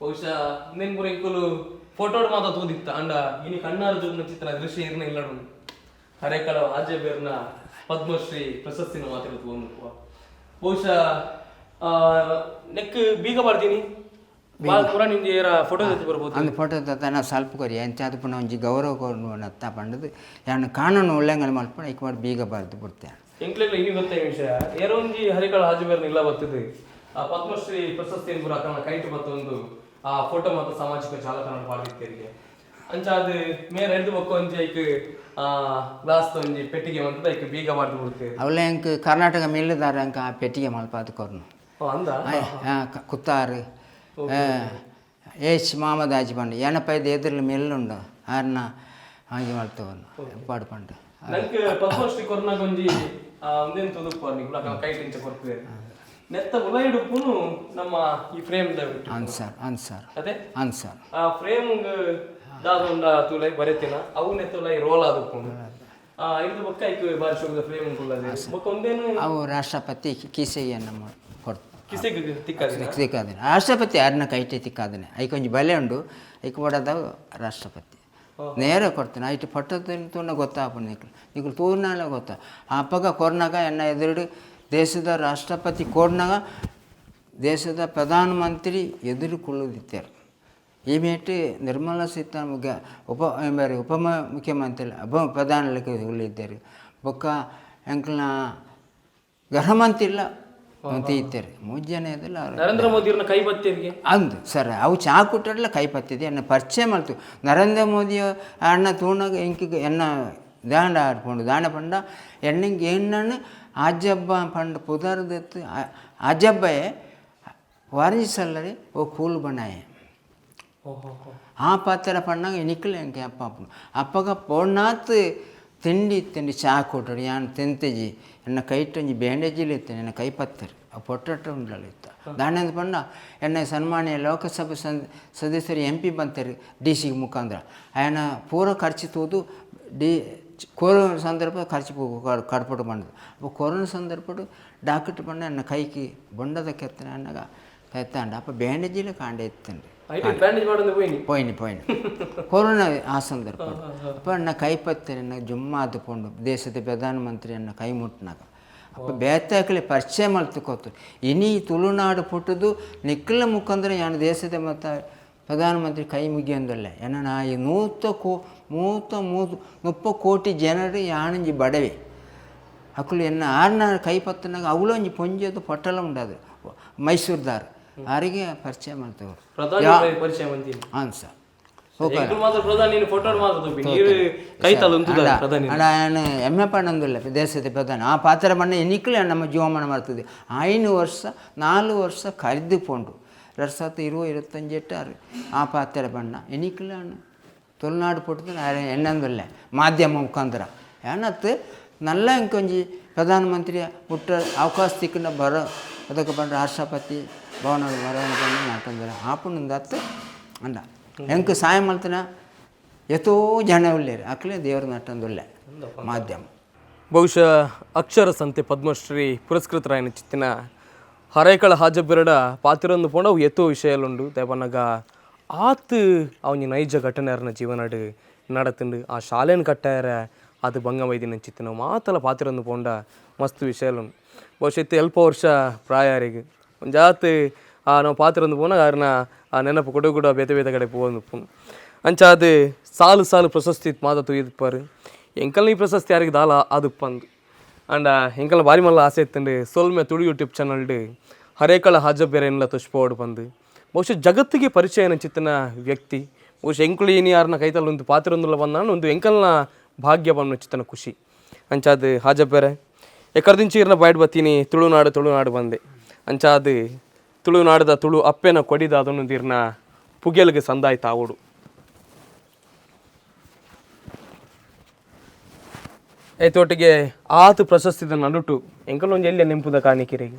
ಬಹುಶಃ ಇನ್ನೇನು ಪೂರ ಇಂಕುಲು ಫೋಟೋಡ್ ಮಾತಾ ತೋದಿತ್ತ ಅಂಡ ಇನಿ ಕಣ್ಣಾರ ಜೋಗ್ನ ಚಿತ್ರ ದೃಶ್ಯ ಇರ್ನ ಇಲ್ಲಡು ಹರೇಕಳ ಆಜೆ ಬೇರ್ನ ಪದ್ಮಶ್ರೀ ಪ್ರಶಸ್ತಿನ ಮಾತಿರ ತಗೊಂಡು ಬಹುಶಃ ನೆಕ್ ಬೀಗ ಬರ್ತೀನಿ ಫೋಟೋ ಬರ್ಬೋದು அந்த ಫೋಟೋ ತನ ಸ್ವಲ್ಪ ಕೊರಿ ಎಂಚಾದ ಪುನಃ ಒಂಜಿ ಗೌರವ ಕೊಡ್ತಾ ಪಂಡದು ಯಾನು ಕಾನೂನು ಉಲ್ಲಂಘನೆ ಮಾಡ್ಕೊಂಡು ಐಕ್ ಮಾಡಿ ಬೀಗ ಬರ್ದು ಬಿಡ್ತೆ ಎಂಕ್ಲೆಗ್ಲ ಇನಿ ಗೊತ್ತ ವಿಷಯ ಏರೋ ಒಂಜಿ ಹರಿಕಳ ಹಾಜಬೇರ್ನ ಇಲ್ಲ ಬರ್ತದೆ ಆ ಪದ್ಮಶ್ರೀ ಪ್ರಶಸ್ತಿ ಪೂರ ಕನ್ನ ಕೈಟ್ ಬತ್ತೊಂದು ಆ ಫೋಟೋ ಮತ್ತು ಸಾಮಾಜಿಕ ಜಾಲತಾಣ ಪಾಡಿತ್ತೇರಿಗೆ ಅಂಚಾದ ಮೇರೆ ಎಡ್ದು ಬೊಕ್ಕ ಒಂಜಿ ಐಕ್ ಗ್ಲಾಸ್ ಒಂಜಿ ಪೆಟ್ಟಿಗೆ ಅಂತ ಐಕ್ ಬೀಗ ಬರ್ದು ಬಿಡ್ತೇವೆ ಅವಳ ಎಂಕ್ ಕರ್ನಾಟಕ ಮೇಲಿದಾರ ಅಂಕ ಆ ಪೆಟ್ಟಿಗೆ ಮಲ್ಪಾದ ಕೊರ್ನು ಅಂದ ಕುತ್ತಾರು ಏಚ್ ಮಾಮದಾಜಿ ಪಂಡು ಏನಪ್ಪ ಎದುರ್ಲು ಮೆಲ್ಲುಂಡು ಆರ್ನ ಹಾಗೆ ಮಾಡ್ತವನು ಪಾಡು ಪಂಡು ನಂಗೆ ಪದ್ಮಶ್ರೀ ಕೊರ್ನಾಗ ಒಂಜಿ ಒಂದೇನು ತುದುಪ್ಪು ನೀವು ಕೈ ಟಿಂಚ ಕೊಡ್ತೇವೆ ನೆತ್ತ ಉಲೈಡುಪ್ಪುನು ನಮ್ಮ ಈ ಫ್ರೇಮ್ ಅನ್ಸರ್ ಅದೇ ಅನ್ಸರ್ ಆ ಫ್ರೇಮ್ ದಾದೊಂಡ ತುಲೈ ಬರೆತಿನ ಅವು ನೆತ್ತುಲೈ ರೋಲ್ ಆದುಪ್ಪುನು ಇದು ಬೊಕ್ಕ ಐಕ್ ಬಾರಿ ಶೋಕದ ಫ್ರೇಮ್ ಕುಲ್ಲದೆ ಬೊಕ್ಕ ಒಂದೇನು ಅವು ರಾಷ್ಟ್ರಪತಿ ಕಿಸೆಯನ್ನು ಕೊಡ್ತಾರೆ ತಿಕ್ಕಾದ ರಾಷ್ಟ್ರಪತಿ ಯಾರನ್ನ ಕೈಟೆ ತಿಕ್ಕಾದನೆ ಐಕೊಂಜಿ ಬಲೆ ಉಂಡು ಐಕ್ ಬಡದ ರಾಷ್ಟ್ರಪತಿ ನೇರ ಕೊಡ್ತಾನೆ ಐಟು ಪಟ್ಟದಲ್ಲಿ ತೂನ ಗೊತ್ತಾಪುಂಡು ನಿಕ್ಲು ತೂರ್ನಾಲ ಗೊತ್ತಾ ಅಪ್ಪಗ ಕೊರ್ನಾಗ ಎನ್ನ ಎದುರು ದೇಶದ ರಾಷ್ಟ್ರಪತಿ ಕೊಡ್ನಾಗ ದೇಶದ ಪ್ರಧಾನಮಂತ್ರಿ ಎದುರು ಕುಳ್ಳುದಿತ್ತಾರೆ ಈ ಮೇಟು ನಿರ್ಮಲಾ ಸೀತಾರಾಮನ್ ಉಪ ಮುಖ್ಯಮಂತ್ರಿ ಪ್ರಧಾನ ಉಳ್ಳಿದ್ದಾರೆ ಬೊಕ್ಕ ಎಂಕ್ಲನ ಗೃಹ ಮಂತ್ರಿ ಇಲ್ಲ ಅಂತ ಇತ್ತಾರೆ ಮುಂಜಾನೆ ಅದೆಲ್ಲ ನರೇಂದ್ರ ಮೋದಿಯವ್ರನ್ನ ಕೈ ಬತ್ತಿರಿಗೆ ಅಂದು ಸರ್ ಅವು ಚಾ ಕುಟ್ಟಡ್ಲ ಕೈ ಬತ್ತಿದೆ ಎನ್ನ ಪರಿಚಯ ಮಾಡ್ತು ನರೇಂದ್ರ ಮೋದಿ ಅಣ್ಣ ತೂಣಾಗ ಇಂಕಿಗೆ ಎನ್ನ ದಾಂಡ ಆಡ್ಕೊಂಡು ದಾಂಡ ಪಂಡ ಎಣ್ಣಂಗೆ ಎಣ್ಣನ್ನು ಆಜಬ್ಬ ಪಂಡ ಪುದರ್ದತ್ತು ಆಜಬ್ಬಯೇ ವಾರಿಸಲ್ಲರಿ ಓ ಕೂಲ್ ಬಣ್ಣಾಯೆ ಆ ಪಾತ್ರ ಪಣ್ಣಾಗ ನಿಕ್ಕಲೆ ಎಂಕೆ ಅಪ್ಪ ಅಪ್ಪಗ ಪೋಣಾತ್ ತಿಂಡಿ ಚಾ ಕೊಟ್ಟರು ಯಾನು ತಿಂತೆಜಿ ಎನ್ನ ಕೈಟೊಂಜಿ ಬ್ಯಾಂಡೇಜಿಲ್ ಇತ್ತೇನೆ ಎನ್ನ ಕೈ ಪತ್ತರು ಆ ಪೊಟ್ಟಟ ಉಂಡಲ್ಲ ಇತ್ತ ದಾಂಡದ ಪಂಡ ಎನ್ನ ಸನ್ಮಾನ್ಯ ಲೋಕಸಭಾ ಸದಸ್ಯರು MP ಬಂತಾರೆ DC ಮುಖಾಂತರ ఆయన ಪೂರ ಖರ್ಚು ತೂದು ಕೊರೋನಾ ಸಂದರ್ಭ ಖರ್ಚು ಕಡ್ಪಟ್ಟು ಬಂದದು ಅಪ್ಪ ಕೊರೋನಾ ಸಂದರ್ಭ ಡಾಕ್ಟರ್ ಪಂಡ ಎನ್ನ ಕೈಕಿ ಬೊಂಡದ ಕೆತ್ತನೆ ಅನ್ನಾಗ ಕೆತ್ತಾಂಡ ಅಪ್ಪ ಬ್ಯಾಂಡೇಜಿಲ್ ಕಾಂಡೆ ಇತ್ತಂడి పోయిన ಕೊರೋನಾ ಆ ಸಂದರ್ಭ ಅಪ್ಪ ಅಣ್ಣ ಕೈ ಪತ್ತರೆ ಜುಮ್ಮ ಆದುಕೊಂಡು ದೇಶದ ಪ್ರಧಾನಮಂತ್ರಿ ಅನ್ನ ಕೈ ಮುಟ್ಟಿನಾಗ ಅಪ್ಪ ಬೇತಾಕಲೆ ಪರಿಚಯ ಮಲ್ತುಕೋತು ಇನಿ ತುಳುನಾಡು ಪುಟ್ಟದು ನಿಕ್ಕಲ ಮುಖಂದ್ರೆ ಯಾನು ದೇಶದ ಮತ್ತು ಪ್ರಧಾನಮಂತ್ರಿ ಕೈ ಮುಗಿಯೊಂದಲ್ಲ ಏನ ನಾ ಈ 130 ಕೋಟಿ ಜನರು ಯಾಣಂಜಿ ಬಡವೆ ಅಕ್ಕಳು ಎನ್ನ ಆರ್ನ ಕೈ ಪತ್ತನಾಗ ಅವಳೊಂಜಿ ಪೊಂಜದು ಪೊಟ್ಟಲ ಉಂಡದು ಮೈಸೂರ್ದಾರು ಅವರಿಗೆ ಪರಿಚಯ ಮಾಡ್ತವ್ರು ಹಾಂ ಸರ್ ನಾನು ಎಮ್ಮೆ ಪಣ್ಣಂದಿಲ್ಲ ದೇಶದ ಪ್ರಧಾನ ಆ ಪಾತ್ರ ಬಣ್ಣ ಎನ್ನಿಕಲೇ ನಮ್ಮ ಜೀವಮಾನ ಮಾಡ್ತದೆ 5 ವರ್ಷ 4 ವರ್ಷ ಕರೆದು ಪೋಂಡು 2025 ಆ ಪಾತ್ರ ಬಣ್ಣ ಎನ್ನಿಕಲೇ ತುಳುನಾಡು ಪುಟ್ಟದು ಎನ್ನಂದಿಲ್ಲ ಮಾಧ್ಯಮ ಮುಖಾಂತರ ಏನತ್ತು ನಲ್ಲ ಇಂಕೊಂಜಿ ಪ್ರಧಾನಮಂತ್ರಿ ಹುಟ್ಟ ಅವಕಾಶ ತಿಕ್ಕನ ಬರೋ ಅದಕ್ಕೆ ಬಂದು ರಾಷ್ಟ್ರಪತಿ ಭವನ ಬರೋಣ ಬಂದು ನಾಟಂದಿಲ್ಲ ಆಪುಣಂದತ್ತು ಅಂದ ಎಂಕ ಸಹಾಯ ಮಾಡ್ತಾನೆ ಎಷ್ಟೋ ಜನ ಉಳ್ಳೇರು ಅಕ್ಕಲೇ ದೇವ್ರ ನಟಂದುಲ್ಲ ಮಾಧ್ಯಮ ಬಹುಶಃ ಅಕ್ಷರ ಸಂತೆ ಪದ್ಮಶ್ರೀ ಪುರಸ್ಕೃತರಾಯನ ಚಿತ್ತಿನ ಹರೇಕಳ ಹಾಜಬ್ಬಿರಡ ಪಾತಿರೊಂದು ಪೋಂಡ ಅವು ಎತ್ತೋ ವಿಷಯಲುಂಡು ದೇವನಗ ಆತು ಅವನಿ ನೈಜ ಘಟನೆಯರ್ನ ಜೀವನಡು ನಡತುಂಡು ಆ ಶಾಲೆನ ಕಟ್ಟಾರ ಅದು ಭಂಗ ವೈದ್ಯನ ಚಿತ್ತಿನ ಮಾತಲ ಪಾತಿರೊಂದು ಪೋಂಡ ಮಸ್ತ್ ವಿಷಯಲುಂಡು ಬಹುಶಃ ಇತ್ತು ಎಲ್ಪ ವರ್ಷ ಪ್ರಾಯರಿಗೆ ಒಂಜಾತು ನಾವು ಪಾತಿರೊಂದು ಪೋನ ಅವ್ರನ್ನ ಆ ನೆನಪು ಕೊಡ ಬೇತೆ ಬೇತೆ ಕಡೆ ಪೋನು ಅಂಚ ಅದು ಸಾಲು ಪ್ರಶಸ್ತಿ ಮಾತ ತುಯ್ದುಪ್ಪಾರು ಎಂಕಲ್ನ ಈ ಪ್ರಶಸ್ತಿ ಯಾರಿಗೆ ದಾಲ ಅದು ಪಂದು ಅಂಡ ಎಂಕಲ್ನ ಬಾರಿ ಮಲ್ಲ ಆಸೆ ಇತ್ತಂಡು ಸೊಲ್ಮೆ ತುಳು ಯೂಟ್ಯೂಬ್ ಚಾನಲ್ಡು ಹರೇಕಳ ಹಾಜಬ್ಬೇರೆ ಎಲ್ಲ ತುಷ್ಪೋಡು ಬಂದು ಬಹುಶಃ ಜಗತ್ತಿಗೆ ಪರಿಚಯನ ಚಿತ್ತನ ವ್ಯಕ್ತಿ ಬಹುಶಃ ಎಂಕುಳು ಏನಿ ಯಾರನ್ನ ಕೈತಲ್ಲ ಒಂದು ಪಾತ್ರೊಂದುಲ್ಲ ಬಂದಾನು ಒಂದು ಎಂಕಲ್ನ ಭಾಗ್ಯ ಬಂದು ಚಿತ್ತನ ಖುಷಿ ಅಂಚಾದು ಹಾಜಬ್ಬೇರೆ ಎಕರ್ದಿಂಚೀರ್ನ ಬಾಯ್ಡ್ ಬತ್ತೀನಿ ತುಳುನಾಡು ಬಂದೆ ಅಂಚಾದು ತುಳುನಾಡದ ತುಳು ಅಪ್ಪೆನ ಕೊಡಿದ ಅದನ್ನು ದೀರ್ನ ಪುಗೆಲ್ಗೆ ಸಂದಾಯ್ತು ಆವಡು ಐತೊಟ್ಟಿಗೆ ಆತು ಪ್ರಶಸ್ತಿದ ನಡುಟು ಎಂಕಲೊಂದು ಎಲ್ಲಿ ನೆಂಪುದ ಕಾಣಿಕೆರೆಗೆ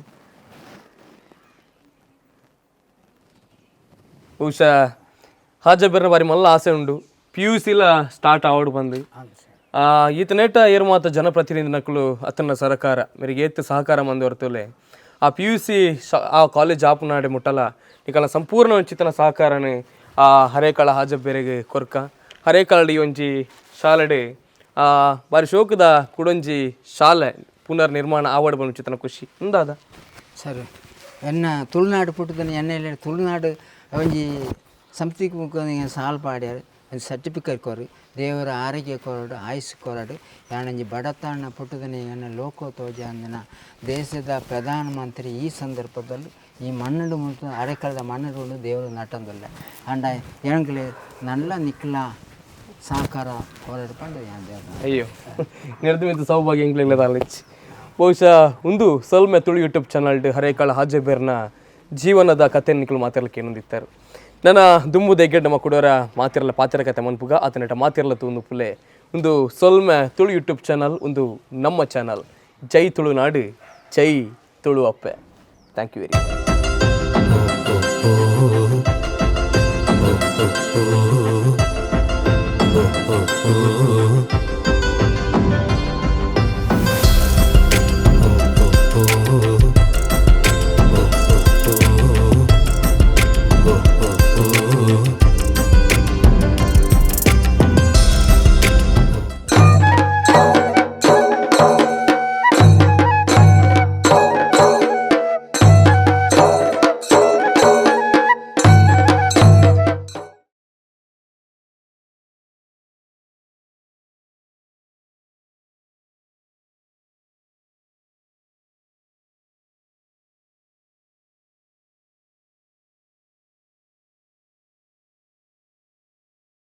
ಬಹುಶಃ ಹಾಜಬೇರ್ನ ಬಾರಿ ಮಲ್ಲ ಆಸೆ ಉಂಡು PUCಲ ಸ್ಟಾರ್ಟ್ ಆವಡು ಬಂದು ಈತ ನೆಟ್ಟ ಏರು ಮಾತ ಜನಪ್ರತಿನಿಧಿ ನಕಲು ಅತನ ಸರಕಾರ ಮೇರೆಗೆ ಏತ್ ಸಹಕಾರ ಮಂದಿ ಹೊರತುಲೆ ಆ PUC ಆ ಕಾಲೇಜ್ ಆಪುನಾಡೆ ಮುಟ್ಟಲ ಈಕಲ ಸಂಪೂರ್ಣ ಚಿತ್ತನ ಸಹಕಾರನೇ ಆ ಹರೇಕಳ ಹಾಜಬ್ಬೇರೆಗೆ ಕೊರ್ಕ ಹರೇಕಳಡಿ ಒಂಜಿ ಶಾಲೆಡೆ ಬಾರಿ ಶೋಕದ ಕುಡೊಂಜಿ ಶಾಲೆ ಪುನರ್ ನಿರ್ಮಾಣ ಆವಡ್ ಬಂದು ಚಿತ್ತನ ಖುಷಿ ಮುಂದಾದ ಸರ್ ಎನ್ನ ತುಳುನಾಡು ಪುಟ್ಟದನ್ನು ಎಣ್ಣೆ ತುಳುನಾಡು ಒಂಜಿ ಸಂಸ್ಥೆಗೆ ಮುಖ ಸಾಲ್ ಪಾಡ್ಯಾರ ಒಂದು ಸರ್ಟಿಫಿಕೇಟ್ ಕೊರಿ ದೇವರ ಆರೋಗ್ಯ ಕೊರಡು ಆಯುಸ್ ಕೊರಡು ಯಾಣಂಜಿ ಬಡತನ ಪುಟ್ಟದನೆ ಎನ್ನ ಲೋಕೋ ತೋಜ ಅಂದಿನ ದೇಶದ ಪ್ರಧಾನಮಂತ್ರಿ ಈ ಸಂದರ್ಭದಲ್ಲಿ ಈ ಮಣ್ಣು ಮುಂತು ಅರೆಕಳದ ಮಣ್ಣು ದೇವರು ನಟಂದಿಲ್ಲ ಅಂಡ ಹೆಣ್ಗಳೇ ನಲ್ಲ ನಿಕ್ಲ ಸಹಕಾರ ಹೋರಾಡ್ಕೊಂಡು ಅಯ್ಯೋ ನಿರ್ದಿಮಿತ ಸೌಭಾಗ್ಯ ಎಂಗ್ಲಿಲ್ಲ ತಾಳಿಚ್ಚಿ ಬಹುಶಃ ಒಂದು ಸೊಲ್ಮೆ ತುಳು ಯೂಟ್ಯೂಬ್ ಚಾನಲ್ ಹರೇಕಳ ಹಾಜಬೇರ್ನ ಜೀವನದ ಕಥೆ ನಿಕ್ಕಲು ಮಾತಾಡಲಿಕ್ಕೆ ಏನೊಂದಿತ್ತಾರೆ ನನ್ನ ದುಂಬು ದೆಗ್ಗೆಡ್ ನಮ್ಮ ಕೊಡೋರ ಮಾತಿರಲ್ಲ ಪಾತಿರ ಕತೆ ಮನ್ಪುಗ ಆತನಟ ಮಾತಿರಲ್ಲ ಒಂದು ಪುಲೆ ಒಂದು ಸೊಲ್ಮೆ ತುಳು ಯೂಟ್ಯೂಬ್ ಚಾನಲ್ ಒಂದು ನಮ್ಮ ಚಾನಲ್ ಜೈ ತುಳುನಾಡು ಜೈ ತುಳು ಅಪ್ಪೆ ಥ್ಯಾಂಕ್ ಯು ವೆರಿ ಮಚ್.